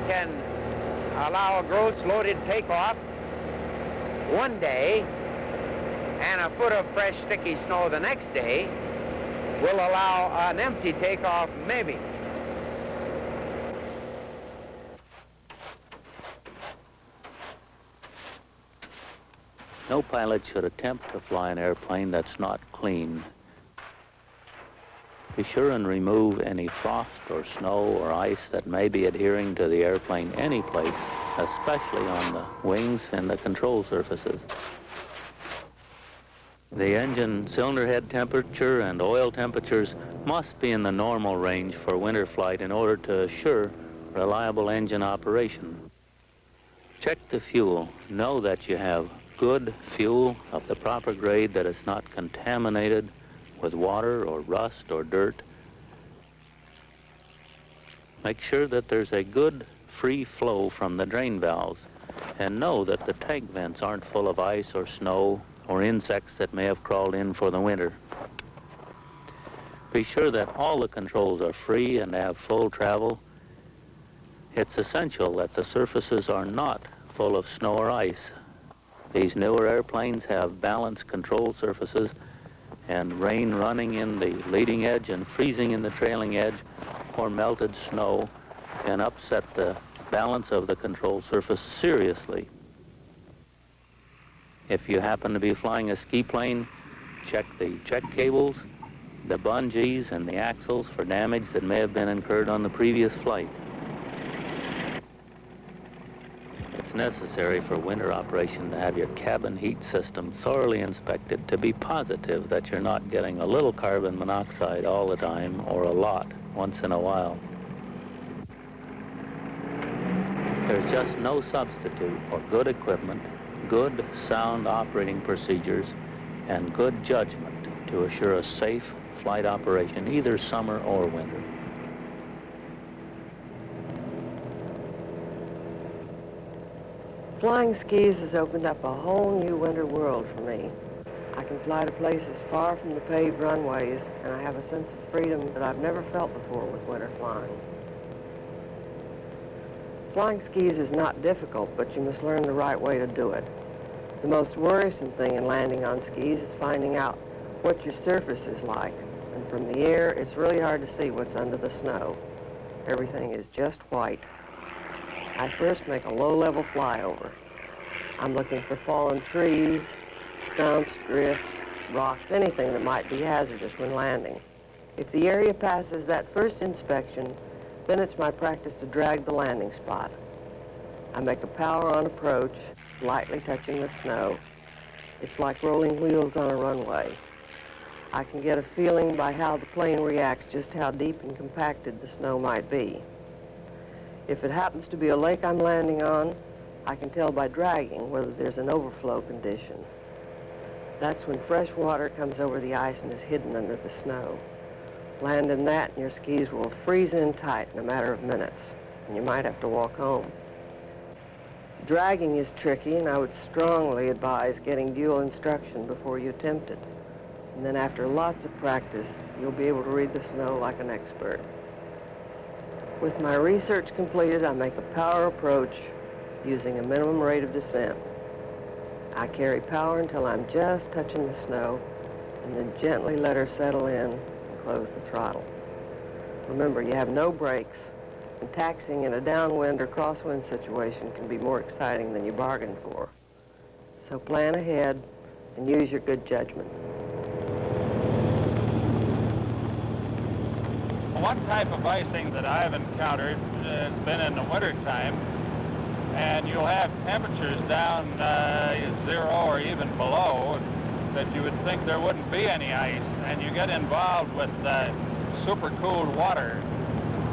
can allow a gross loaded takeoff one day, and a foot of fresh sticky snow the next day will allow an empty takeoff maybe. No pilot should attempt to fly an airplane that's not clean. Be sure and remove any frost or snow or ice that may be adhering to the airplane any place, especially on the wings and the control surfaces. The engine cylinder head temperature and oil temperatures must be in the normal range for winter flight in order to assure reliable engine operation. Check the fuel. Know that you have good fuel of the proper grade that is not contaminated with water or rust or dirt. Make sure that there's a good free flow from the drain valves, and know that the tank vents aren't full of ice or snow or insects that may have crawled in for the winter. Be sure that all the controls are free and have full travel. It's essential that the surfaces are not full of snow or ice. These newer airplanes have balanced control surfaces, and rain running in the leading edge and freezing in the trailing edge or melted snow can upset the balance of the control surface seriously. If you happen to be flying a ski plane, check the check cables, the bungees, and the axles for damage that may have been incurred on the previous flight. It's necessary for winter operation to have your cabin heat system thoroughly inspected to be positive that you're not getting a little carbon monoxide all the time or a lot once in a while. There's just no substitute for good equipment, good sound operating procedures, and good judgment to assure a safe flight operation either summer or winter. Flying skis has opened up a whole new winter world for me. I can fly to places far from the paved runways, and I have a sense of freedom that I've never felt before with winter flying. Flying skis is not difficult, but you must learn the right way to do it. The most worrisome thing in landing on skis is finding out what your surface is like, and from the air, it's really hard to see what's under the snow. Everything is just white. I first make a low-level flyover. I'm looking for fallen trees, stumps, drifts, rocks, anything that might be hazardous when landing. If the area passes that first inspection, then it's my practice to drag the landing spot. I make a power-on approach, lightly touching the snow. It's like rolling wheels on a runway. I can get a feeling by how the plane reacts just how deep and compacted the snow might be. If it happens to be a lake I'm landing on, I can tell by dragging whether there's an overflow condition. That's when fresh water comes over the ice and is hidden under the snow. Land in that and your skis will freeze in tight in a matter of minutes, and you might have to walk home. Dragging is tricky, and I would strongly advise getting dual instruction before you attempt it. And then after lots of practice, you'll be able to read the snow like an expert. With my research completed, I make a power approach using a minimum rate of descent. I carry power until I'm just touching the snow, and then gently let her settle in and close the throttle. Remember, you have no brakes, and taxiing in a downwind or crosswind situation can be more exciting than you bargained for. So plan ahead and use your good judgment. One type of icing that I've encountered has been in the wintertime, and you'll have temperatures down 0 or even below that you would think there wouldn't be any ice, and you get involved with super cooled water,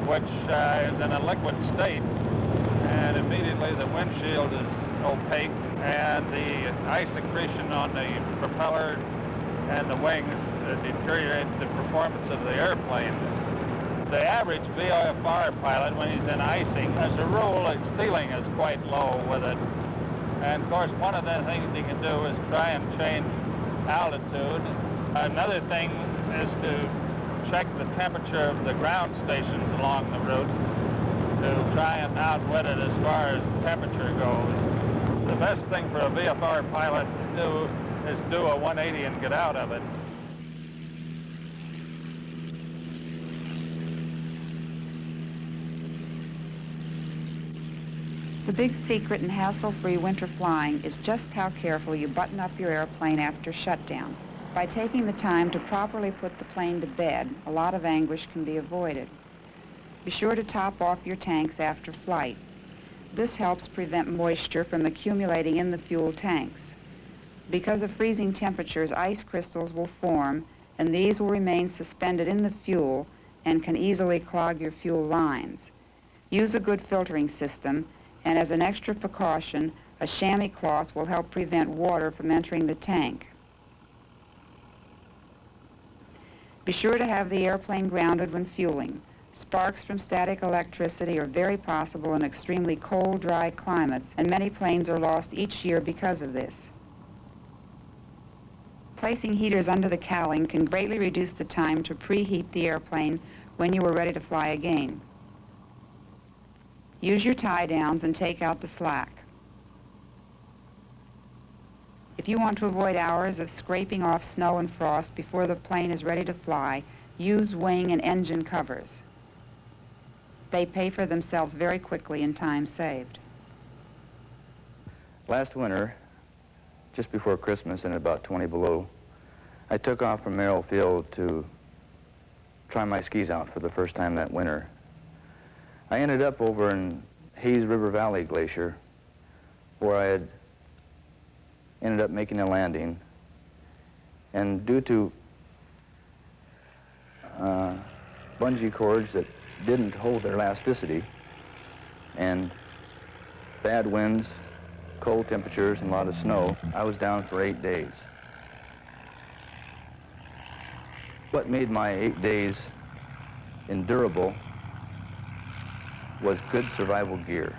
which is in a liquid state, and immediately the windshield is opaque, and the ice accretion on the propeller and the wings deteriorate the performance of the airplane. The average VFR pilot, when he's in icing, as a rule, his ceiling is quite low with it. And of course, one of the things he can do is try and change altitude. Another thing is to check the temperature of the ground stations along the route to try and outwit it as far as temperature goes. The best thing for a VFR pilot to do is do a 180 and get out of it. The big secret in hassle-free winter flying is just how careful you button up your airplane after shutdown. By taking the time to properly put the plane to bed, a lot of anguish can be avoided. Be sure to top off your tanks after flight. This helps prevent moisture from accumulating in the fuel tanks. Because of freezing temperatures, ice crystals will form, and these will remain suspended in the fuel and can easily clog your fuel lines. Use a good filtering system, and as an extra precaution, a chamois cloth will help prevent water from entering the tank. Be sure to have the airplane grounded when fueling. Sparks from static electricity are very possible in extremely cold, dry climates, and many planes are lost each year because of this. Placing heaters under the cowling can greatly reduce the time to preheat the airplane when you are ready to fly again. Use your tie downs and take out the slack. If you want to avoid hours of scraping off snow and frost before the plane is ready to fly, use wing and engine covers. They pay for themselves very quickly in time saved. Last winter, just before Christmas and about 20 below, I took off from Merrill Field to try my skis out for the first time that winter. I ended up over in Hayes River Valley Glacier, where I had ended up making a landing, and due to bungee cords that didn't hold their elasticity and bad winds, cold temperatures, and a lot of snow, I was down for 8 days. What made my 8 days endurable was good survival gear.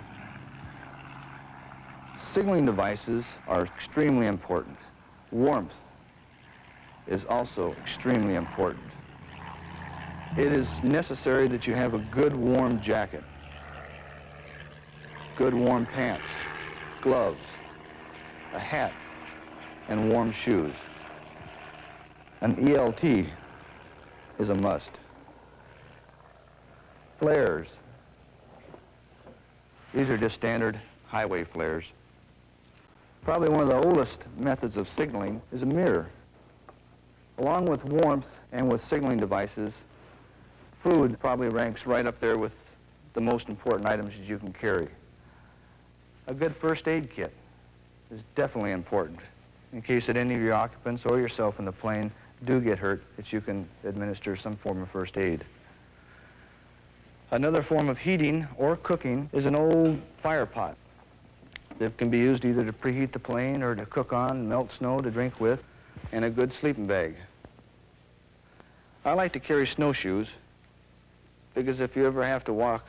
Signaling devices are extremely important. Warmth is also extremely important. It is necessary that you have a good warm jacket, good warm pants, gloves, a hat, and warm shoes. An ELT is a must. Flares. These are just standard highway flares. Probably one of the oldest methods of signaling is a mirror. Along with warmth and with signaling devices, food probably ranks right up there with the most important items that you can carry. A good first aid kit is definitely important in case that any of your occupants or yourself in the plane do get hurt, that you can administer some form of first aid. Another form of heating or cooking is an old fire pot that can be used either to preheat the plane or to cook on, melt snow to drink with, and a good sleeping bag. I like to carry snowshoes because if you ever have to walk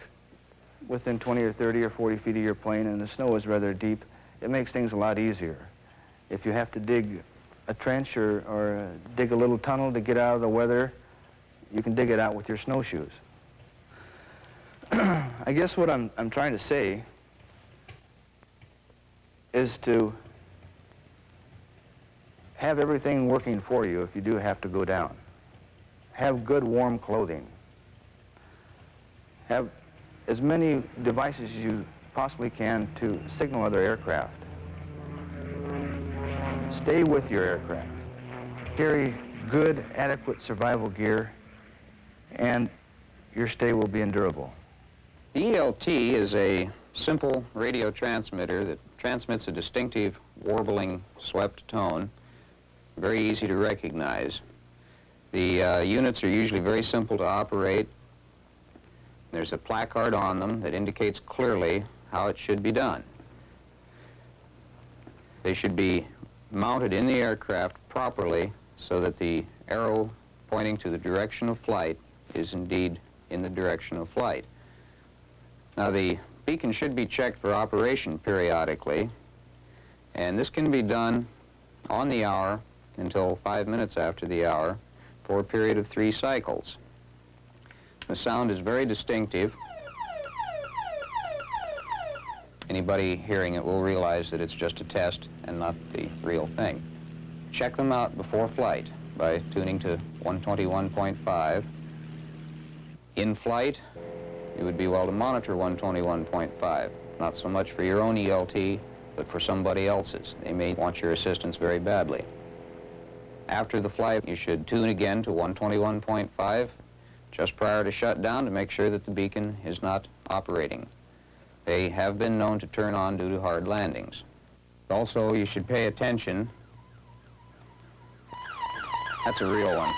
within 20 or 30 or 40 feet of your plane and the snow is rather deep, it makes things a lot easier. If you have to dig a trench or dig a little tunnel to get out of the weather, you can dig it out with your snowshoes. I guess what I'm trying to say is to have everything working for you if you do have to go down. Have good warm clothing. Have as many devices as you possibly can to signal other aircraft. Stay with your aircraft. Carry good, adequate survival gear, and your stay will be endurable. The ELT is a simple radio transmitter that transmits a distinctive, warbling, swept tone, very easy to recognize. The units are usually very simple to operate. There's a placard on them that indicates clearly how it should be done. They should be mounted in the aircraft properly so that the arrow pointing to the direction of flight is indeed in the direction of flight. Now, the beacon should be checked for operation periodically, and this can be done on the hour until 5 minutes after the hour for a period of 3 cycles. The sound is very distinctive. Anybody hearing it will realize that it's just a test and not the real thing. Check them out before flight by tuning to 121.5. In flight, it would be well to monitor 121.5, not so much for your own ELT, but for somebody else's. They may want your assistance very badly. After the flight, you should tune again to 121.5 just prior to shutdown to make sure that the beacon is not operating. They have been known to turn on due to hard landings. Also, you should pay attention. That's a real one.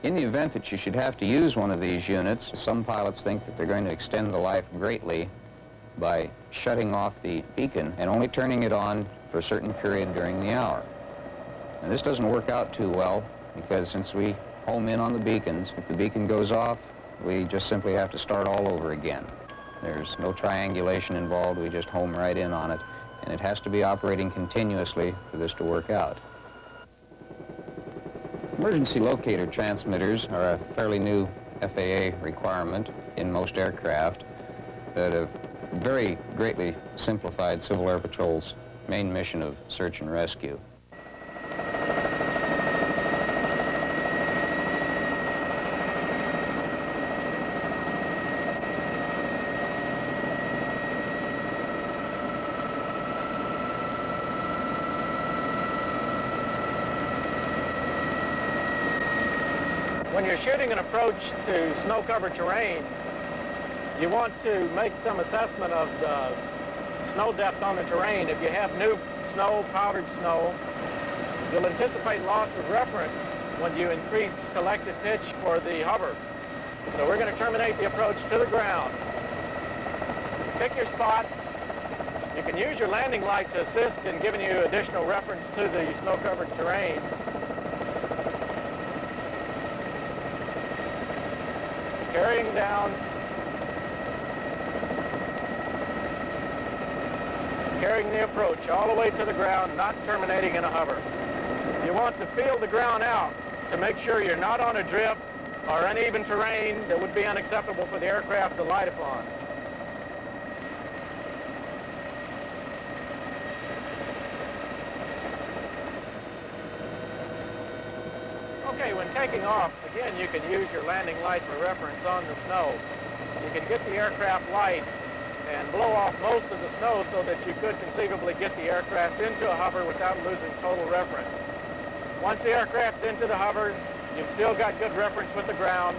In the event that you should have to use one of these units, some pilots think that they're going to extend the life greatly by shutting off the beacon and only turning it on for a certain period during the hour. And this doesn't work out too well because since we home in on the beacons, if the beacon goes off, we just simply have to start all over again. There's no triangulation involved, we just home right in on it, and it has to be operating continuously for this to work out. Emergency locator transmitters are a fairly new FAA requirement in most aircraft that have very greatly simplified Civil Air Patrol's main mission of search and rescue. When you're shooting an approach to snow-covered terrain, you want to make some assessment of the snow depth on the terrain. If you have new snow, powdered snow, you'll anticipate loss of reference when you increase collected pitch for the hover. So we're going to terminate the approach to the ground. Pick your spot. You can use your landing light to assist in giving you additional reference to the snow-covered terrain. Carrying down, carrying the approach all the way to the ground, not terminating in a hover. You want to feel the ground out to make sure you're not on a drift or uneven terrain that would be unacceptable for the aircraft to light upon. Okay, when taking off, again, you can use your landing light for reference on the snow. You can get the aircraft light and blow off most of the snow so that you could conceivably get the aircraft into a hover without losing total reference. Once the aircraft's into the hover, you've still got good reference with the ground.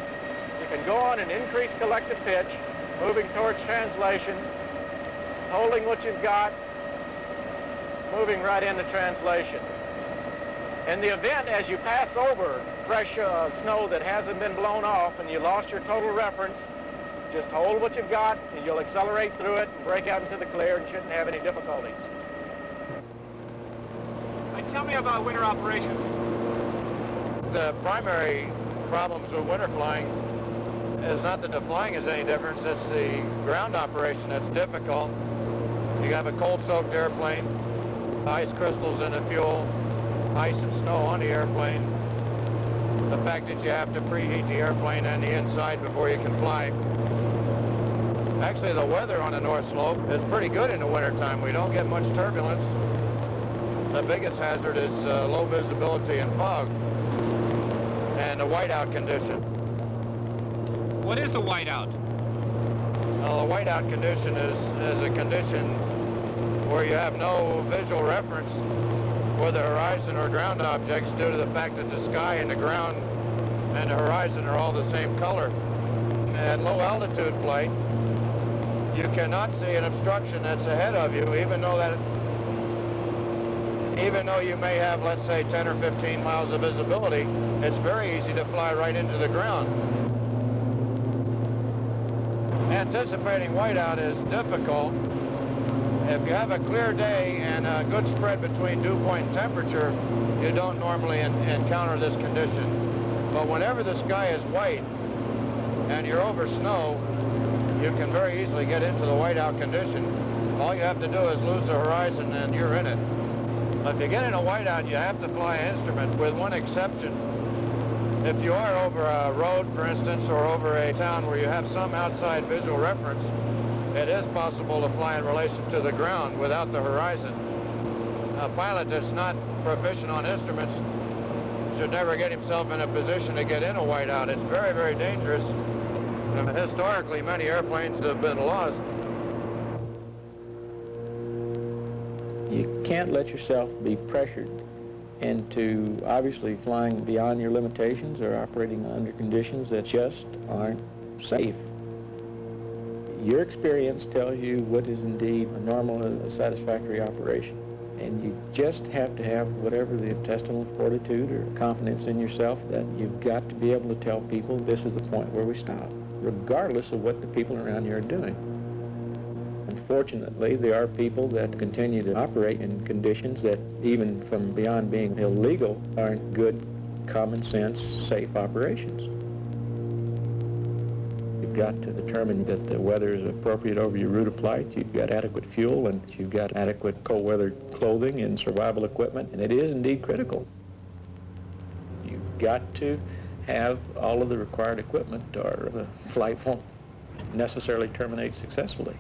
You can go on and increase collective pitch, moving towards translation, holding what you've got, moving right into translation. In the event, as you pass over fresh snow that hasn't been blown off and you lost your total reference, Just hold what you've got, and you'll accelerate through it and break out into the clear and shouldn't have any difficulties. Tell me about winter operations. The primary problems with winter flying is not that the flying is any different, it's the ground operation that's difficult. You have a cold-soaked airplane, ice crystals in the fuel, ice and snow on the airplane, the fact that you have to preheat the airplane and the inside before you can fly. Actually, the weather on the North Slope is pretty good in the wintertime. We don't get much turbulence. The biggest hazard is low visibility and fog and the whiteout condition. What is the whiteout? Well, the whiteout condition is a condition where you have no visual reference for the horizon or ground objects due to the fact that the sky and the ground and the horizon are all the same color. At low altitude flight, you cannot see an obstruction that's ahead of you, even though you may have, let's say, 10 or 15 miles of visibility. It's very easy to fly right into the ground. Anticipating whiteout is difficult. If you have a clear day and a good spread between dew point and temperature, you don't normally encounter this condition. But whenever the sky is white and you're over snow, you can very easily get into the whiteout condition. All you have to do is lose the horizon and you're in it. If you get in a whiteout, you have to fly an instrument, with one exception. If you are over a road, for instance, or over a town where you have some outside visual reference, it is possible to fly in relation to the ground without the horizon. A pilot that's not proficient on instruments should never get himself in a position to get in a whiteout. It's very, very dangerous. And historically, many airplanes have been lost. You can't let yourself be pressured into obviously flying beyond your limitations or operating under conditions that just aren't safe. Your experience tells you what is indeed a normal and a satisfactory operation. And you just have to have whatever the intestinal fortitude or confidence in yourself that you've got to be able to tell people this is the point where we stop, regardless of what the people around you are doing. Unfortunately, there are people that continue to operate in conditions that, even from beyond being illegal, aren't good, common sense, safe operations. You've got to determine that the weather is appropriate over your route of flight, you've got adequate fuel, and you've got adequate cold weather clothing and survival equipment, and it is indeed critical. You've got to have all of the required equipment or the flight won't necessarily terminate successfully.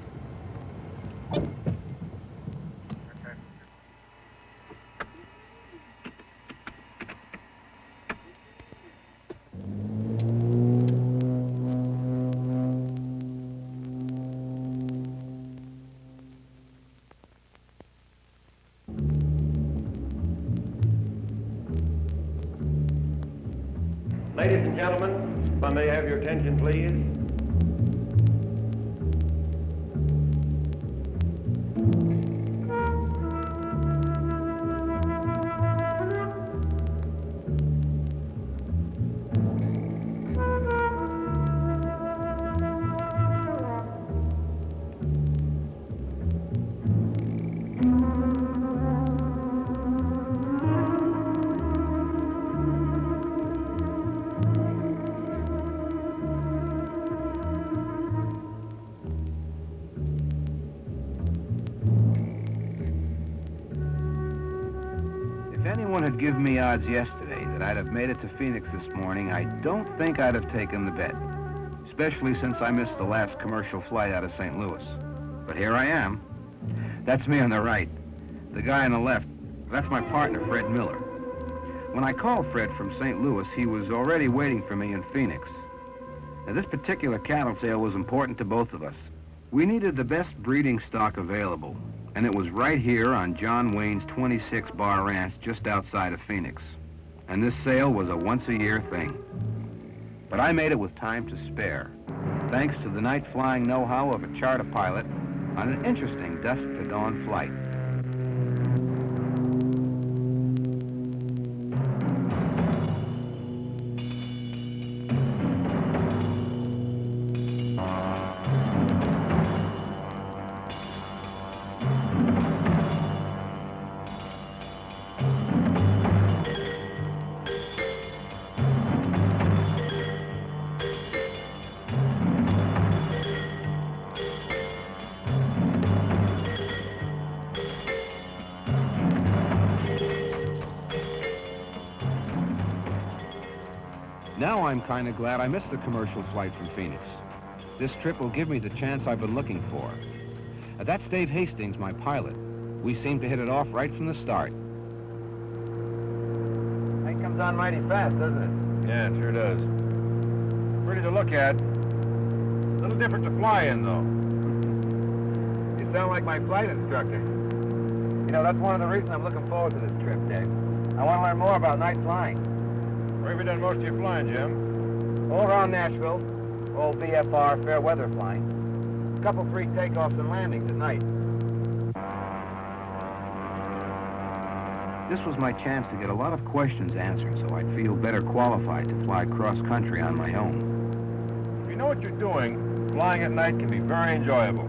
Ladies and gentlemen, if I may have your attention, please. If anyone had given me odds yesterday that I'd have made it to Phoenix this morning, I don't think I'd have taken the bet, especially since I missed the last commercial flight out of St. Louis. But here I am. That's me on the right. The guy on the left, that's my partner, Fred Miller. When I called Fred from St. Louis, he was already waiting for me in Phoenix. Now, this particular cattle sale was important to both of us. We needed the best breeding stock available, and it was right here on John Wayne's 26-bar ranch just outside of Phoenix. And this sale was a once-a-year thing. But I made it with time to spare, thanks to the night flying know-how of a charter pilot on an interesting dusk-to-dawn flight. Now I'm kind of glad I missed the commercial flight from Phoenix. This trip will give me the chance I've been looking for. That's Dave Hastings, my pilot. We seem to hit it off right from the start. Thing comes on mighty fast, doesn't it? Yeah, it sure does. Pretty to look at. A little different to fly in, though. You sound like my flight instructor. You know, that's one of the reasons I'm looking forward to this trip, Dave. I want to learn more about night flying. Where have you done most of your flying, Jim? All around Nashville. All VFR, fair weather flying. A couple free takeoffs and landings at night. This was my chance to get a lot of questions answered so I'd feel better qualified to fly cross-country on my own. If you know what you're doing, flying at night can be very enjoyable.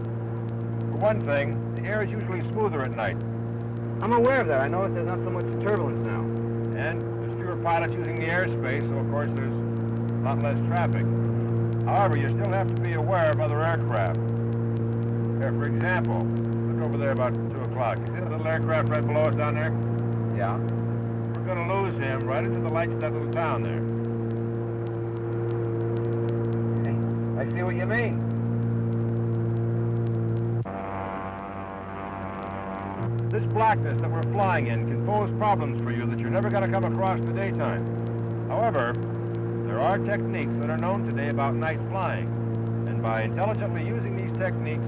For one thing, the air is usually smoother at night. I'm aware of that. I notice there's not so much turbulence now. And there's fewer pilots using the airspace, so of course there's a lot less traffic. However, you still have to be aware of other aircraft. Here, for example, look over there about 2 o'clock. You see that little aircraft right below us down there? Yeah? We're going to lose him right into the lights of that little town there. Hey, I see what you mean. This blackness that we're flying in can pose problems for you that you're never going to come across in the daytime. However, there are techniques that are known today about night flying. And by intelligently using these techniques,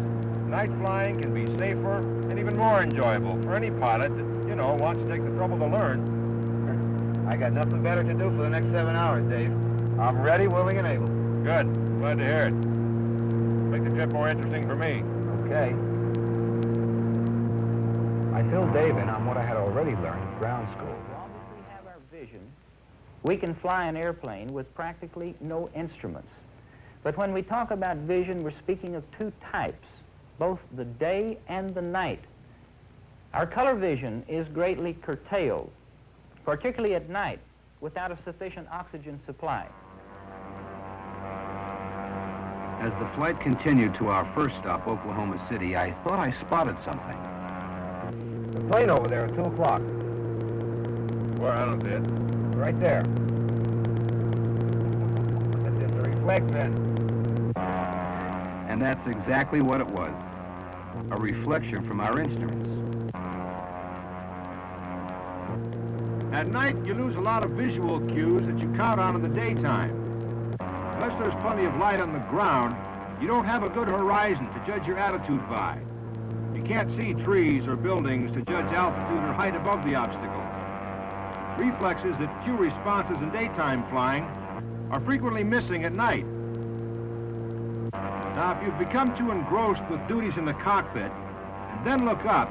night flying can be safer and even more enjoyable for any pilot that, you know, wants to take the trouble to learn. I got nothing better to do for the next 7 hours, Dave. I'm ready, willing, and able. Good. Glad to hear it. Make the trip more interesting for me. Okay. I filled Dave in on what I had already learned in ground school. As long as we have our vision, we can fly an airplane with practically no instruments. But when we talk about vision, we're speaking of two types, both the day and the night. Our color vision is greatly curtailed, particularly at night, without a sufficient oxygen supply. As the flight continued to our first stop, Oklahoma City, I thought I spotted something. The plane over there at 2 o'clock. Where? I don't see it. Right there. That's just a reflect then. And that's exactly what it was. A reflection from our instruments. At night, you lose a lot of visual cues that you count on in the daytime. Unless there's plenty of light on the ground, you don't have a good horizon to judge your attitude by. You can't see trees or buildings to judge altitude or height above the obstacle. Reflexes that cue responses in daytime flying are frequently missing at night. Now, if you've become too engrossed with duties in the cockpit and then look up,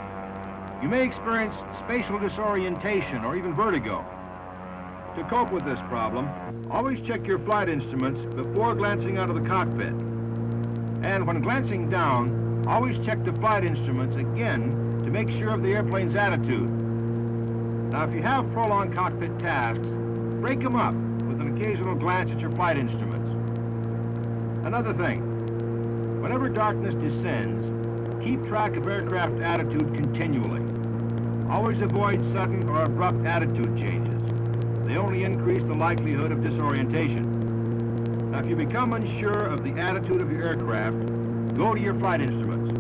you may experience spatial disorientation or even vertigo. To cope with this problem, always check your flight instruments before glancing out of the cockpit. And when glancing down, always check the flight instruments again to make sure of the airplane's attitude. Now, if you have prolonged cockpit tasks, break them up with an occasional glance at your flight instruments. Another thing, whenever darkness descends, keep track of aircraft attitude continually. Always avoid sudden or abrupt attitude changes. They only increase the likelihood of disorientation. Now, if you become unsure of the attitude of your aircraft, go to your flight instruments.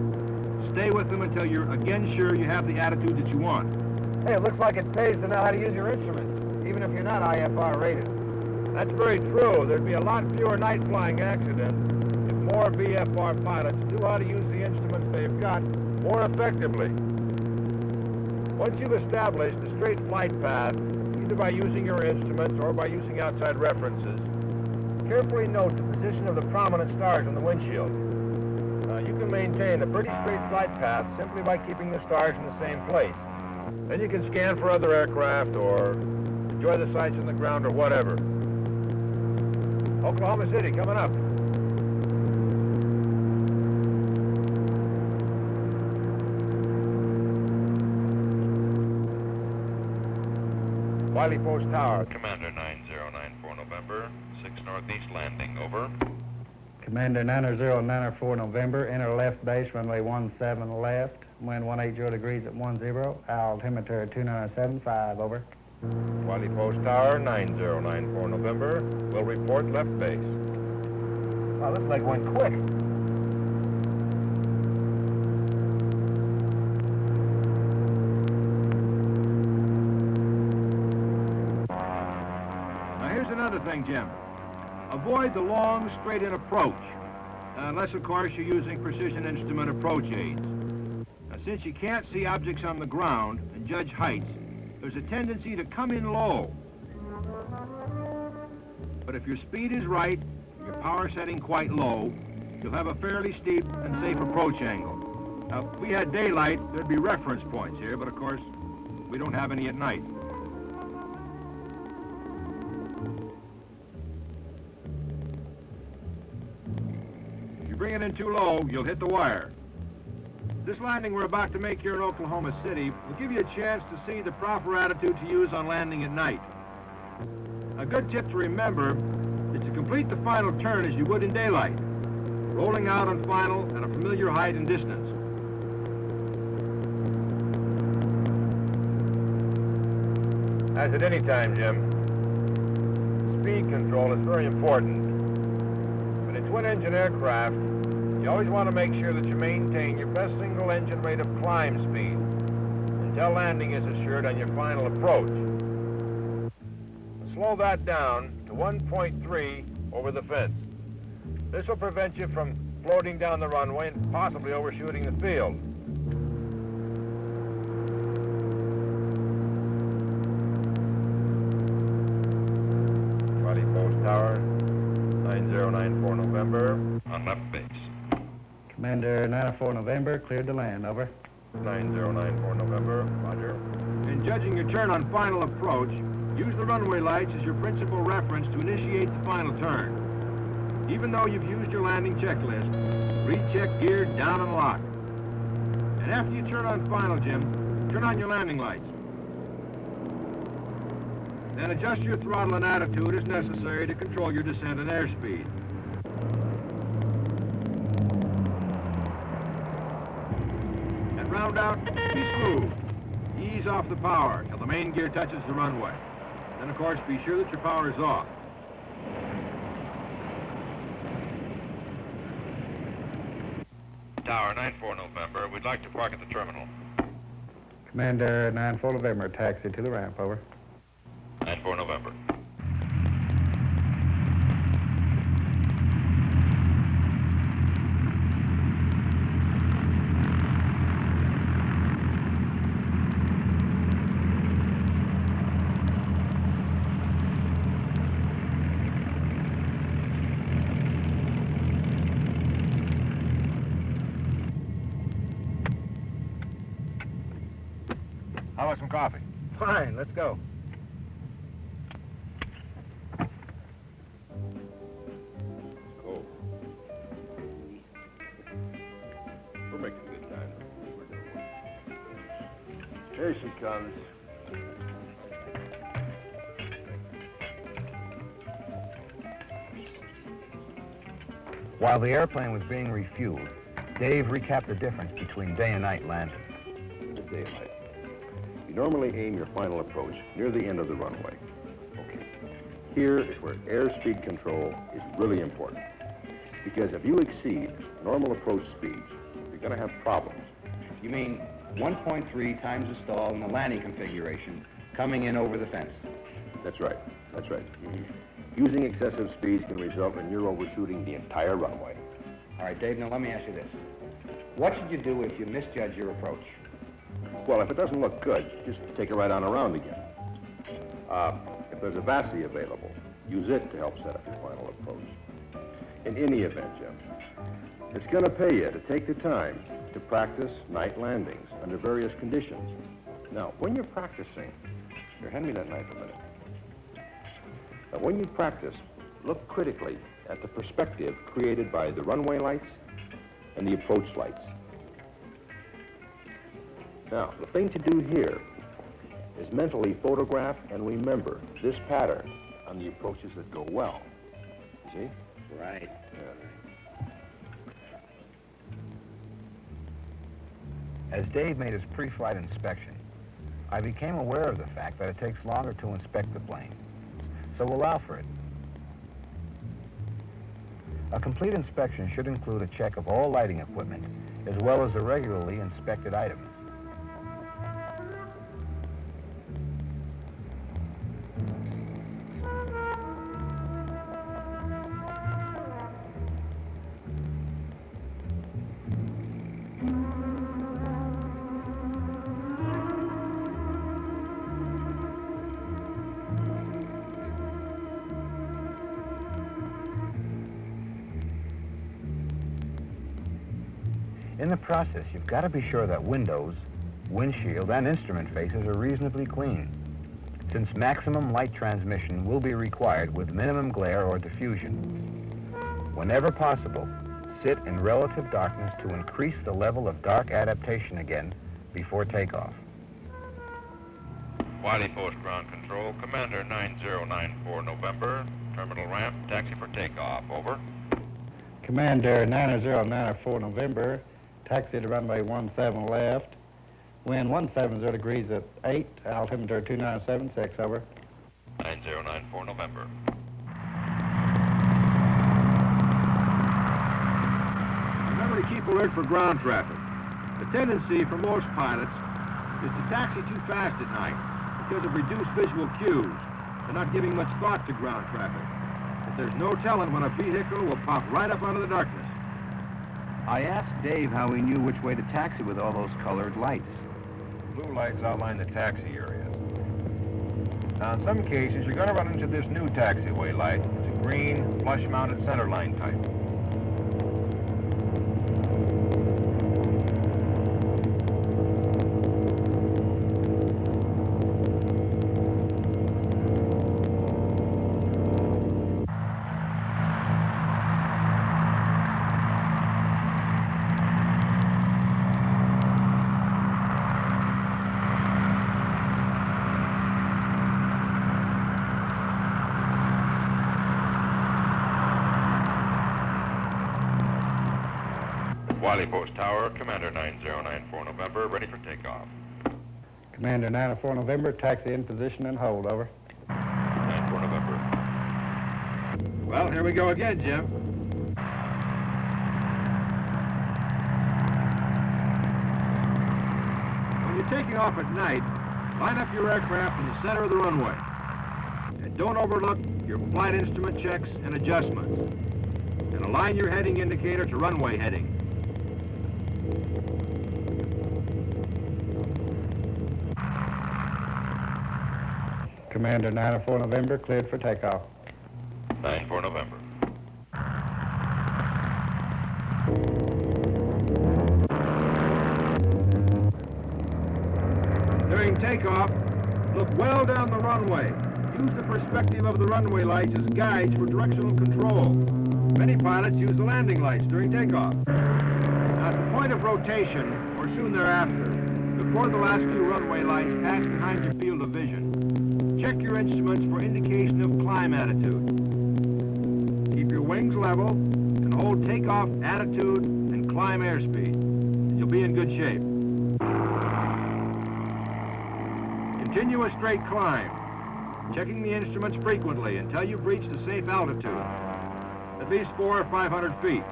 Stay with them until you're again sure you have the attitude that you want. Hey, it looks like it pays to know how to use your instruments, even if you're not IFR rated. That's very true. There'd be a lot fewer night flying accidents if more VFR pilots knew how to use the instruments they've got more effectively. Once you've established a straight flight path, either by using your instruments or by using outside references, carefully note the position of the prominent stars on the windshield. You can maintain a pretty straight flight path simply by keeping the stars in the same place. Then you can scan for other aircraft or enjoy the sights on the ground or whatever. Oklahoma City coming up. Wiley Post Tower. Commander 9094 November, 6 Northeast landing, over. Commander 9094 November, enter left base, runway 17 left, wind 180 degrees at 10, altimeter 2975, over. Wiley Post Tower, 9094 November, will report left base. Wow, this leg went quick. Now here's another thing, Jim. Avoid the long, straight-in approach, unless, of course, you're using precision instrument approach aids. Now, since you can't see objects on the ground and judge heights, there's a tendency to come in low. But if your speed is right, your power setting quite low, you'll have a fairly steep and safe approach angle. Now, if we had daylight, there'd be reference points here, but of course, we don't have any at night. If you bring it in too low, you'll hit the wire. This landing we're about to make here in Oklahoma City will give you a chance to see the proper attitude to use on landing at night. A good tip to remember is to complete the final turn as you would in daylight, rolling out on final at a familiar height and distance. As at any time, Jim, speed control is very important. But in twin-engine aircraft, you always want to make sure that you maintain your best single-engine rate of climb speed until landing is assured on your final approach. Slow that down to 1.3 over the fence. This will prevent you from floating down the runway and possibly overshooting the field. Wiley Post Tower, 9094 November, on left base. Commander 904 November, cleared to land, over. 9094 November, roger. In judging your turn on final approach, use the runway lights as your principal reference to initiate the final turn. Even though you've used your landing checklist, recheck gear down and lock. And after you turn on final, Jim, turn on your landing lights. Then adjust your throttle and attitude as necessary to control your descent and airspeed. And round out, be smooth. Ease off the power till the main gear touches the runway. Then, of course, be sure that your power is off. Tower 94 November, we'd like to park at the terminal. Commander 94 November, taxi to the ramp, over. 94 November. How about some coffee? Fine, let's go. Cool. We're making good time. Here she comes. While the airplane was being refueled, Dave recapped the difference between day and night landing. Daylight. You normally aim your final approach near the end of the runway. Okay. Here is where airspeed control is really important. Because if you exceed normal approach speeds, you're going to have problems. You mean 1.3 times the stall in the landing configuration coming in over the fence? That's right. That's right. Using excessive speeds can result in you overshooting the entire runway. All right, Dave, now let me ask you this. What should you do if you misjudge your approach? Well, if it doesn't look good, just take it right on around again. If there's a VASI available, use it to help set up your final approach. In any event, Jim, it's going to pay you to take the time to practice night landings under various conditions. Now, when you're practicing, here, hand me that knife a minute. Now, when you practice, look critically at the perspective created by the runway lights and the approach lights. Now, the thing to do here is mentally photograph and remember this pattern on the approaches that go well. See? Right. As Dave made his pre-flight inspection, I became aware of the fact that it takes longer to inspect the plane, so allow for it. A complete inspection should include a check of all lighting equipment, as well as the regularly inspected items. In the process, you've got to be sure that windows, windshield, and instrument faces are reasonably clean, since maximum light transmission will be required with minimum glare or diffusion. Whenever possible, sit in relative darkness to increase the level of dark adaptation again before takeoff. Wiley Post Ground Control, Commander 9094 November, terminal ramp, taxi for takeoff, over. Commander 9094 November, taxi to runway 17 left, wind 170 degrees at 8, altimeter 2976, over. 9094 November. Remember to keep alert for ground traffic. The tendency for most pilots is to taxi too fast at night because of reduced visual cues and not giving much thought to ground traffic. But there's no telling when a vehicle will pop right up out of the darkness. I asked Dave how he knew which way to taxi with all those colored lights. Blue lights outline the taxi areas. Now, in some cases, you're going to run into this new taxiway light. It's a green, flush-mounted centerline type. Wiley Post Tower, Commander 9094 November, ready for takeoff. Commander 94 November, taxi in position and hold, over. 94 November. Well, here we go again, Jim. When you're taking off at night, line up your aircraft in the center of the runway. And don't overlook your flight instrument checks and adjustments. And align your heading indicator to runway heading. Commander 94 November, cleared for takeoff. 94 November. During takeoff, look well down the runway. Use the perspective of the runway lights as guides for directional control. Many pilots use the landing lights during takeoff. Now, at the point of rotation, or soon thereafter, before the last few runway lights pass behind your field of vision, check your instruments for indication of climb attitude. Keep your wings level and hold takeoff attitude and climb airspeed. You'll be in good shape. Continue a straight climb, checking the instruments frequently until you've reached a safe altitude, at least 400 or 500 feet.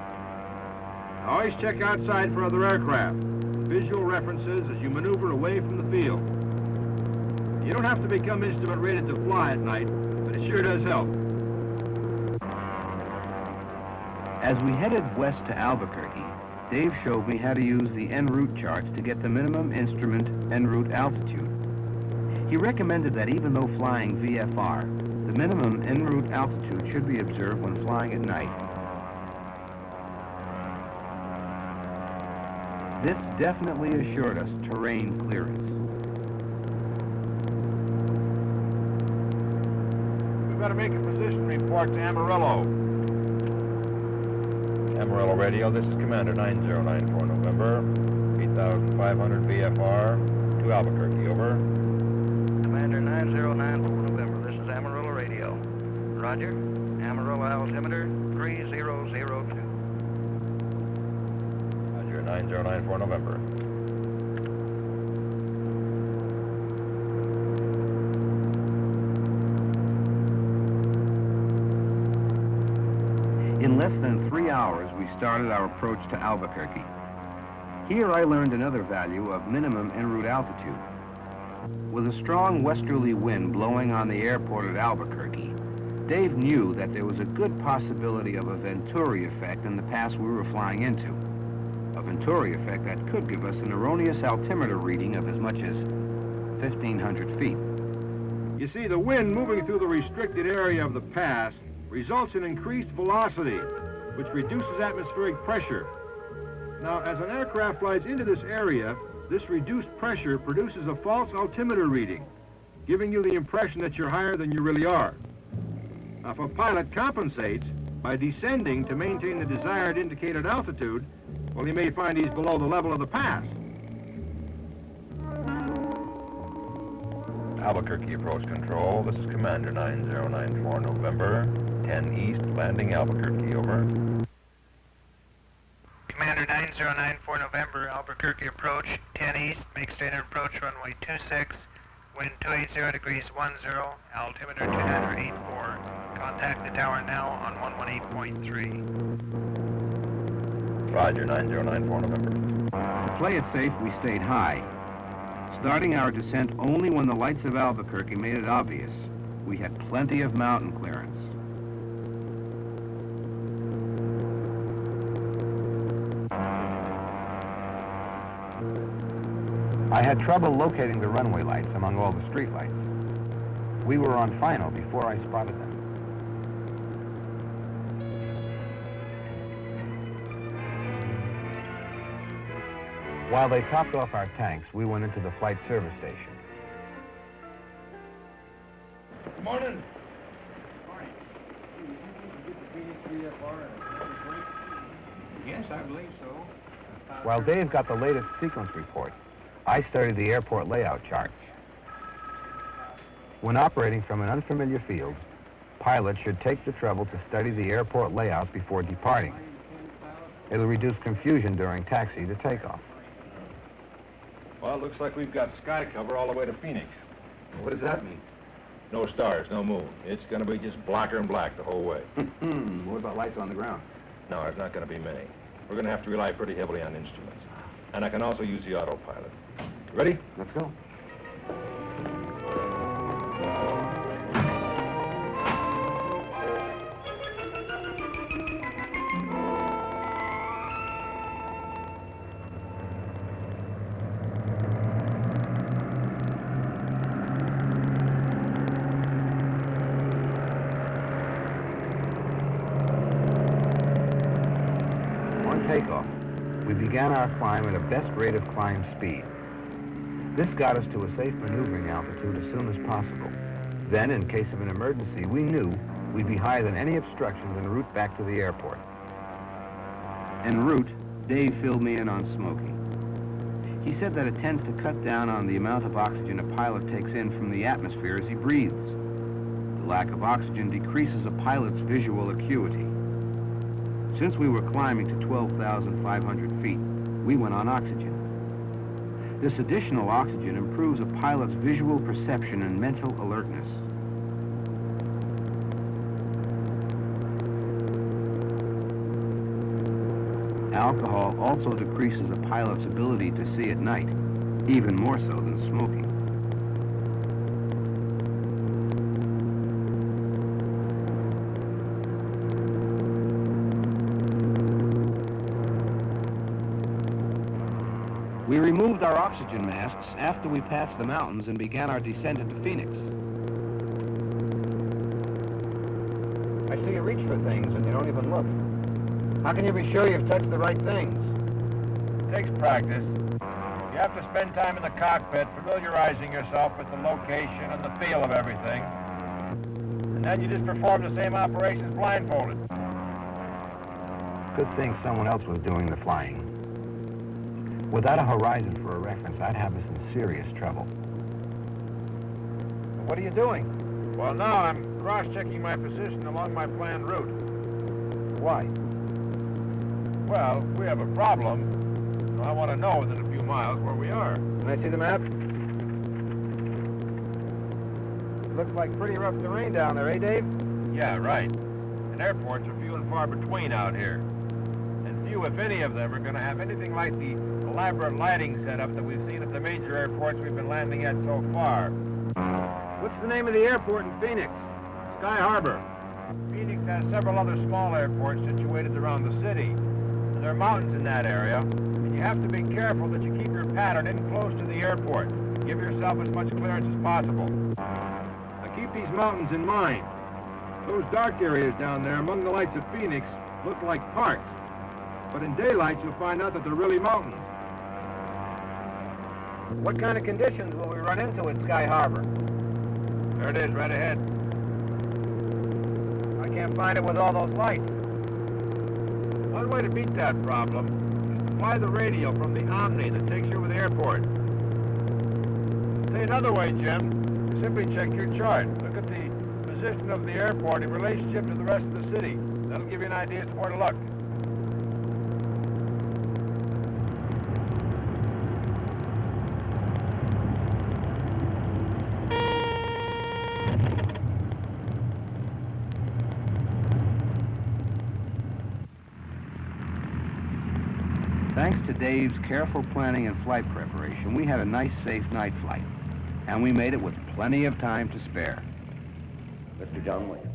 Always check outside for other aircraft, visual references as you maneuver away from the field. You don't have to become instrument rated to fly at night, but it sure does help. As we headed west to Albuquerque, Dave showed me how to use the en route charts to get the minimum instrument en route altitude. He recommended that even though flying VFR, the minimum en route altitude should be observed when flying at night. This definitely assured us terrain clearance. We've got to make a position report to Amarillo. Amarillo Radio, this is Commander 9094 November, 8,500 VFR to Albuquerque, over. Commander 9094 November, this is Amarillo Radio. Roger, Amarillo altimeter 3002. Roger, 9094 November. In less than 3 hours, we started our approach to Albuquerque. Here I learned another value of minimum en route altitude. With a strong westerly wind blowing on the airport at Albuquerque, Dave knew that there was a good possibility of a Venturi effect in the pass we were flying into. A Venturi effect that could give us an erroneous altimeter reading of as much as 1,500 feet. You see, the wind moving through the restricted area of the pass results in increased velocity, which reduces atmospheric pressure. Now, as an aircraft flies into this area, this reduced pressure produces a false altimeter reading, giving you the impression that you're higher than you really are. Now, if a pilot compensates by descending to maintain the desired indicated altitude, well, he may find he's below the level of the pass. Albuquerque approach control. This is Commander 9094 November, 10 East, landing Albuquerque, over. Commander 9094 November, Albuquerque approach, 10 East, make standard approach runway 26, wind 280 degrees 10, altimeter 2984. Contact the tower now on 118.3. Roger, 9094 November. To play it safe, we stayed high, starting our descent only when the lights of Albuquerque made it obvious. We had plenty of mountain clearance. I had trouble locating the runway lights among all the street lights. We were on final before I spotted them. While they topped off our tanks, we went into the flight service station. Good morning. Yes, I believe so. While Dave got the latest sequence report, I studied the airport layout charts. When operating from an unfamiliar field, pilots should take the trouble to study the airport layout before departing. It'll reduce confusion during taxi to takeoff. Well, it looks like we've got sky cover all the way to Phoenix. What does that mean? No stars, no moon. It's going to be just blacker and black the whole way. What about lights on the ground? No, there's not going to be many. We're going to have to rely pretty heavily on instruments. And I can also use the autopilot. Ready? Let's go. Takeoff, we began our climb at a best rate of climb speed. This got us to a safe maneuvering altitude as soon as possible. Then, in case of an emergency, we knew we'd be higher than any obstructions en route back to the airport. En route, Dave filled me in on smoking. He said that it tends to cut down on the amount of oxygen a pilot takes in from the atmosphere as he breathes. The lack of oxygen decreases a pilot's visual acuity. Since we were climbing to 12,500 feet, we went on oxygen. This additional oxygen improves a pilot's visual perception and mental alertness. Alcohol also decreases a pilot's ability to see at night, even more so than smoking. We removed our oxygen masks after we passed the mountains and began our descent into Phoenix. I see you reach for things and you don't even look. How can you be sure you've touched the right things? It takes practice. You have to spend time in the cockpit familiarizing yourself with the location and the feel of everything. And then you just perform the same operations blindfolded. Good thing someone else was doing the flying. Without a horizon for a reference, I'd have us in serious trouble. What are you doing? Well, now I'm cross-checking my position along my planned route. Why? Well, if we have a problem, I want to know within a few miles where we are. Can I see the map? Looks like pretty rough terrain down there, eh, Dave? Yeah, right. and airports are few and far between out here. And few, if any of them, are going to have anything like the elaborate lighting setup that we've seen at the major airports we've been landing at so far. What's the name of the airport in Phoenix? Sky Harbor. Phoenix has several other small airports situated around the city. And there are mountains in that area, and you have to be careful that you keep your pattern in close to the airport. Give yourself as much clearance as possible. Now keep these mountains in mind. Those dark areas down there among the lights of Phoenix look like parks, but in daylight you'll find out that they're really mountains. What kind of conditions will we run into at Sky Harbor? There it is, right ahead. I can't find it with all those lights. One way to beat that problem is to fly the radio from the Omni that takes you over the airport. Say another way, Jim, simply check your chart. Look at the position of the airport in relationship to the rest of the city. That'll give you an idea as to where to look. Thanks to Dave's careful planning and flight preparation, we had a nice, safe night flight. And we made it with plenty of time to spare. Mr. John Wayne.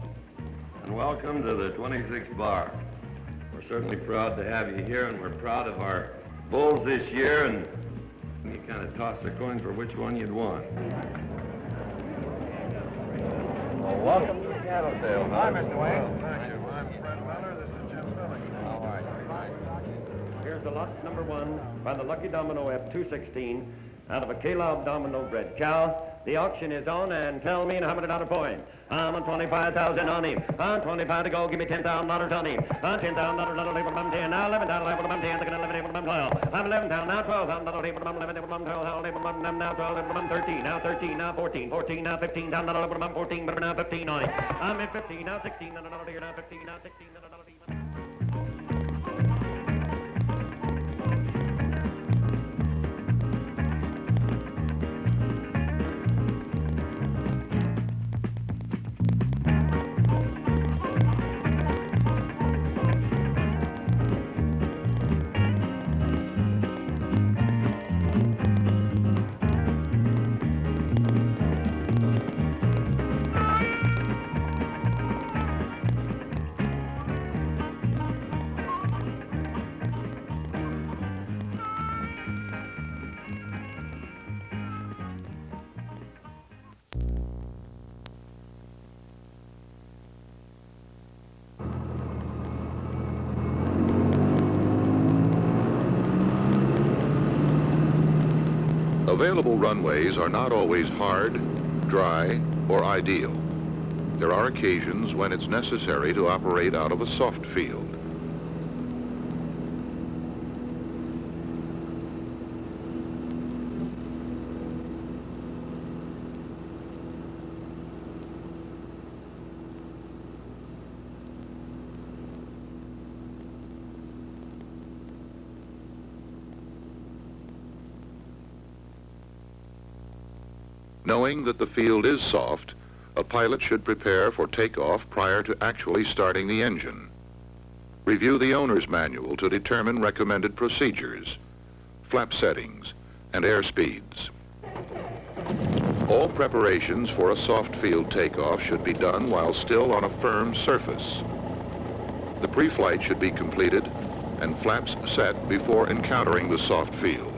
And welcome to the 26th bar. We're certainly proud to have you here, and we're proud of our bulls this year, and you kind of toss a coin for which one you'd want. Well, welcome to the cattle sale. Hi, Mr. Wayne. Thank you. I'm Fred Weller. This is Jim Billings. All right. Here's the lot number 1 by the Lucky Domino F216 out of a Caleb Domino bred cow. The auction is on, and tell me how many dollar point. I'm on 25,000 on him. On 25 to go, give me $10,000 on him. On $10,000 label I'm 10. Now $11,000 label I'm 10. They're gonna label I'm 12. I'm 11,000 now $12,000 label I'm 11. Label I'm 12. Label I'm now 12. Label I'm 13. Now 13. Now 14. 14 now $15,000 label I'm 14. But now 15 on him. I'm at 15 now $16 here. Now 15 now $16 even. Available runways are not always hard, dry, or ideal. There are occasions when it's necessary to operate out of a soft field. Knowing that the field is soft, a pilot should prepare for takeoff prior to actually starting the engine. Review the owner's manual to determine recommended procedures, flap settings, and air speeds. All preparations for a soft field takeoff should be done while still on a firm surface. The pre-flight should be completed and flaps set before encountering the soft field.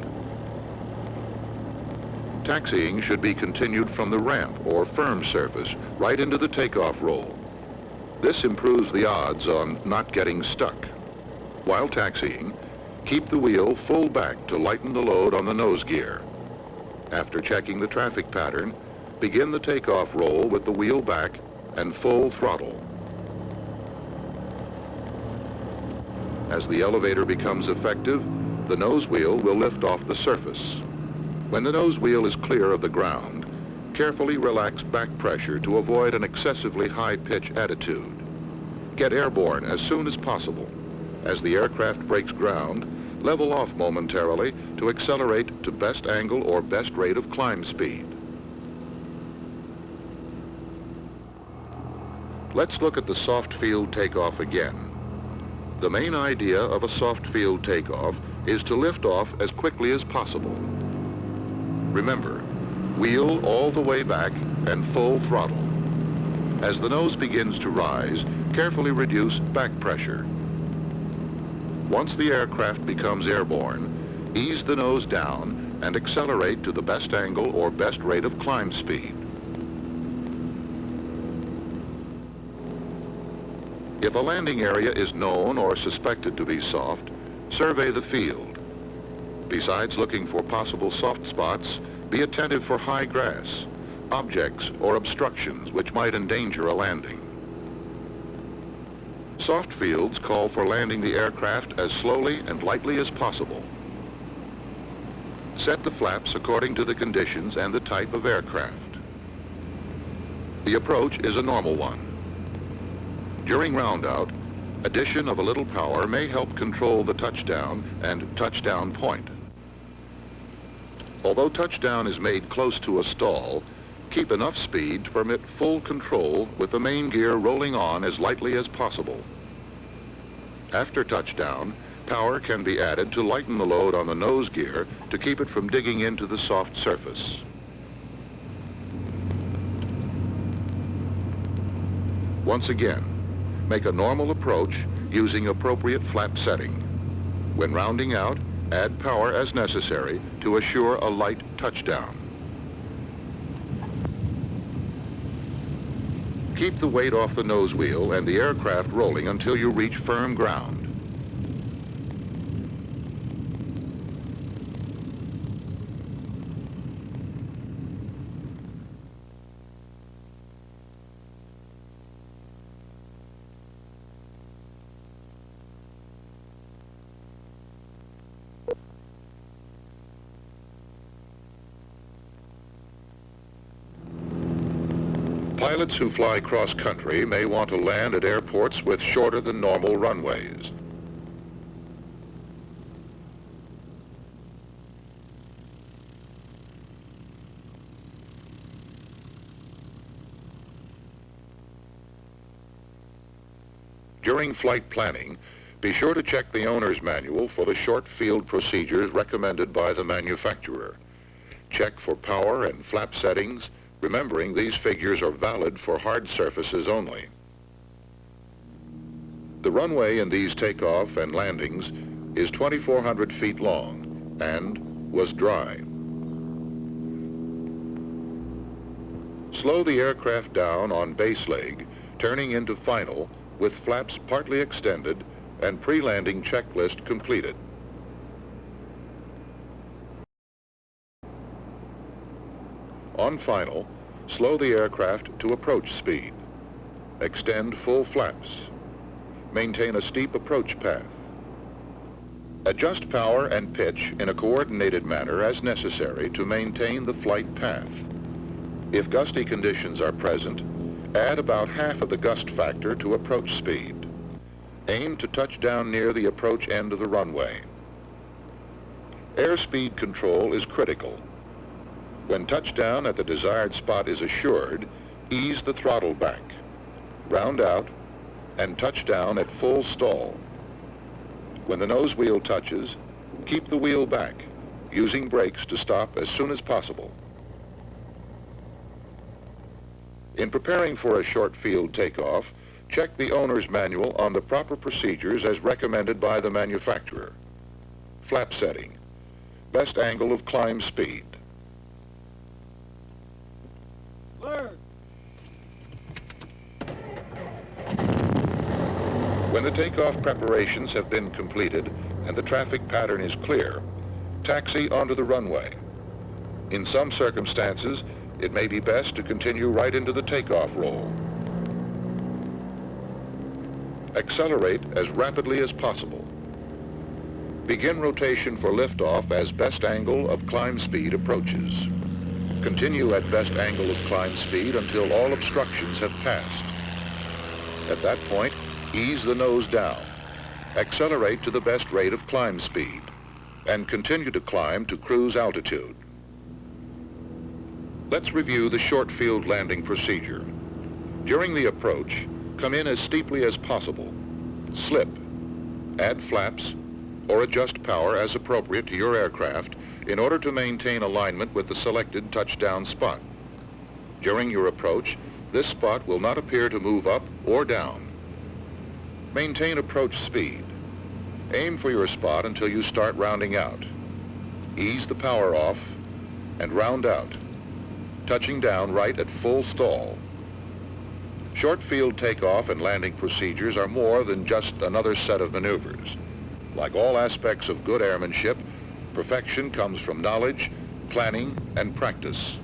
Taxiing should be continued from the ramp or firm surface right into the takeoff roll. This improves the odds on not getting stuck. While taxiing, keep the wheel full back to lighten the load on the nose gear. After checking the traffic pattern, begin the takeoff roll with the wheel back and full throttle. As the elevator becomes effective, the nose wheel will lift off the surface. When the nose wheel is clear of the ground, carefully relax back pressure to avoid an excessively high pitch attitude. Get airborne as soon as possible. As the aircraft breaks ground, level off momentarily to accelerate to best angle or best rate of climb speed. Let's look at the soft field takeoff again. The main idea of a soft field takeoff is to lift off as quickly as possible. Remember, wheel all the way back and full throttle. As the nose begins to rise, carefully reduce back pressure. Once the aircraft becomes airborne, ease the nose down and accelerate to the best angle or best rate of climb speed. If a landing area is known or suspected to be soft, survey the field. Besides looking for possible soft spots, be attentive for high grass, objects, or obstructions which might endanger a landing. Soft fields call for landing the aircraft as slowly and lightly as possible. Set the flaps according to the conditions and the type of aircraft. The approach is a normal one. During roundout, addition of a little power may help control the touchdown and touchdown point. Although touchdown is made close to a stall, keep enough speed to permit full control with the main gear rolling on as lightly as possible. After touchdown, power can be added to lighten the load on the nose gear to keep it from digging into the soft surface. Once again, make a normal approach using appropriate flap setting. When rounding out, add power as necessary to assure a light touchdown. Keep the weight off the nose wheel and the aircraft rolling until you reach firm ground. Pilots who fly cross-country may want to land at airports with shorter than normal runways. During flight planning, be sure to check the owner's manual for the short field procedures recommended by the manufacturer. Check for power and flap settings, remembering these figures are valid for hard surfaces only. The runway in these takeoff and landings is 2,400 feet long and was dry. Slow the aircraft down on base leg, turning into final with flaps partly extended and pre-landing checklist completed. On final, slow the aircraft to approach speed. Extend full flaps. Maintain a steep approach path. Adjust power and pitch in a coordinated manner as necessary to maintain the flight path. If gusty conditions are present, add about half of the gust factor to approach speed. Aim to touch down near the approach end of the runway. Airspeed control is critical. When touchdown at the desired spot is assured, ease the throttle back, round out, and touch down at full stall. When the nose wheel touches, keep the wheel back, using brakes to stop as soon as possible. In preparing for a short field takeoff, check the owner's manual on the proper procedures as recommended by the manufacturer. Flap setting, best angle of climb speed. When the takeoff preparations have been completed and the traffic pattern is clear, taxi onto the runway. In some circumstances, it may be best to continue right into the takeoff roll. Accelerate as rapidly as possible. Begin rotation for liftoff as best angle of climb speed approaches. Continue at best angle of climb speed until all obstructions have passed. At that point, ease the nose down. Accelerate to the best rate of climb speed and continue to climb to cruise altitude. Let's review the short field landing procedure. During the approach, come in as steeply as possible, slip, add flaps, or adjust power as appropriate to your aircraft in order to maintain alignment with the selected touchdown spot. During your approach, this spot will not appear to move up or down. Maintain approach speed. Aim for your spot until you start rounding out. Ease the power off and round out, touching down right at full stall. Short field takeoff and landing procedures are more than just another set of maneuvers. Like all aspects of good airmanship, perfection comes from knowledge, planning, and practice.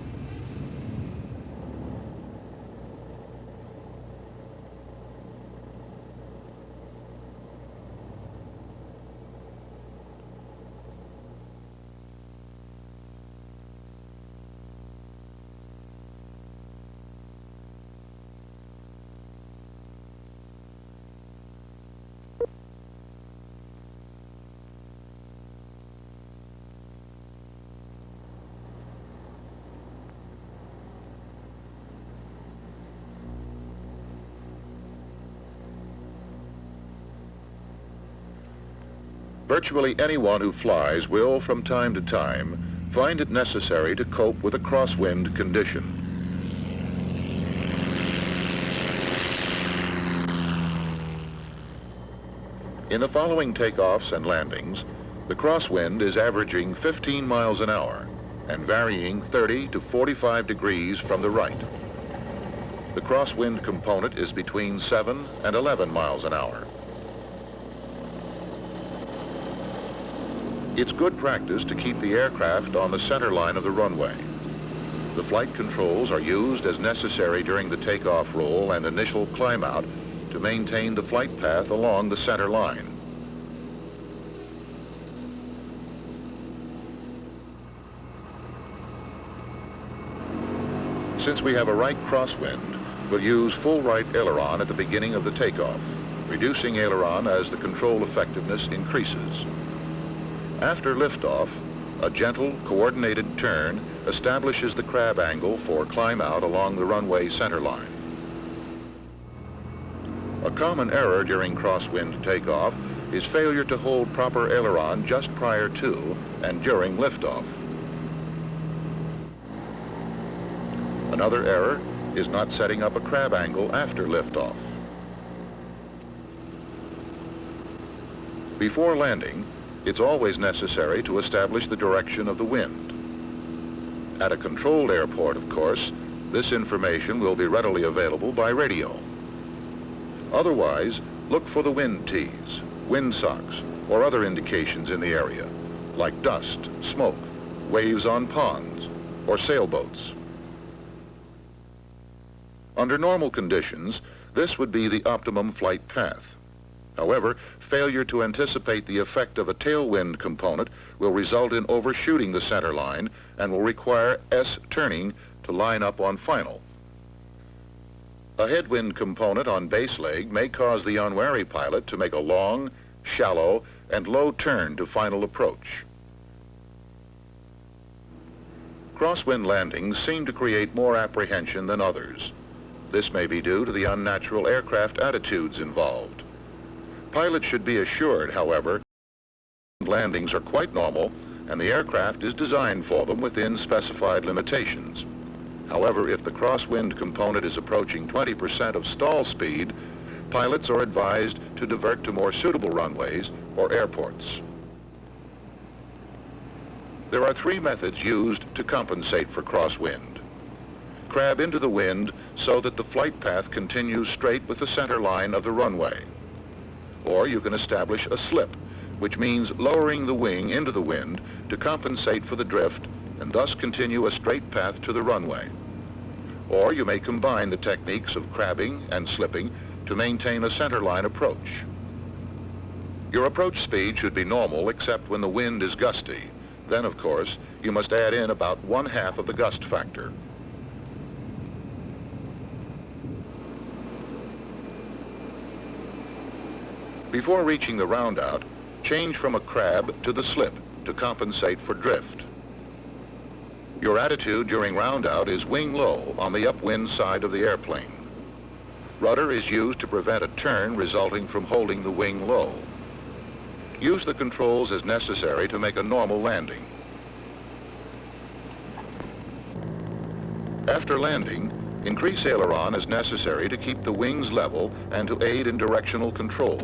Virtually anyone who flies will, from time to time, find it necessary to cope with a crosswind condition. In the following takeoffs and landings, the crosswind is averaging 15 miles an hour and varying 30 to 45 degrees from the right. The crosswind component is between 7 and 11 miles an hour. It's good practice to keep the aircraft on the center line of the runway. The flight controls are used as necessary during the takeoff roll and initial climb out to maintain the flight path along the center line. Since we have a right crosswind, we'll use full right aileron at the beginning of the takeoff, reducing aileron as the control effectiveness increases. After liftoff, a gentle, coordinated turn establishes the crab angle for climb out along the runway center line. A common error during crosswind takeoff is failure to hold proper aileron just prior to and during liftoff. Another error is not setting up a crab angle after liftoff. Before landing, it's always necessary to establish the direction of the wind. At a controlled airport, of course, this information will be readily available by radio. Otherwise, look for the wind tees, wind socks, or other indications in the area, like dust, smoke, waves on ponds, or sailboats. Under normal conditions, this would be the optimum flight path. However, failure to anticipate the effect of a tailwind component will result in overshooting the center line and will require S-turning to line up on final. A headwind component on base leg may cause the unwary pilot to make a long, shallow, and low turn to final approach. Crosswind landings seem to create more apprehension than others. This may be due to the unnatural aircraft attitudes involved. Pilots should be assured, however, landings are quite normal and the aircraft is designed for them within specified limitations. However, if the crosswind component is approaching 20% of stall speed, pilots are advised to divert to more suitable runways or airports. There are three methods used to compensate for crosswind. Crab into the wind so that the flight path continues straight with the center line of the runway. Or you can establish a slip, which means lowering the wing into the wind to compensate for the drift and thus continue a straight path to the runway. Or you may combine the techniques of crabbing and slipping to maintain a centerline approach. Your approach speed should be normal except when the wind is gusty. Then, of course, you must add in about 1/2 of the gust factor. Before reaching the roundout, change from a crab to the slip to compensate for drift. Your attitude during roundout is wing low on the upwind side of the airplane. Rudder is used to prevent a turn resulting from holding the wing low. Use the controls as necessary to make a normal landing. After landing, increase aileron as necessary to keep the wings level and to aid in directional control.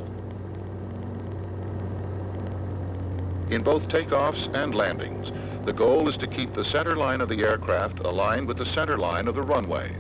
In both takeoffs and landings, the goal is to keep the center line of the aircraft aligned with the center line of the runway.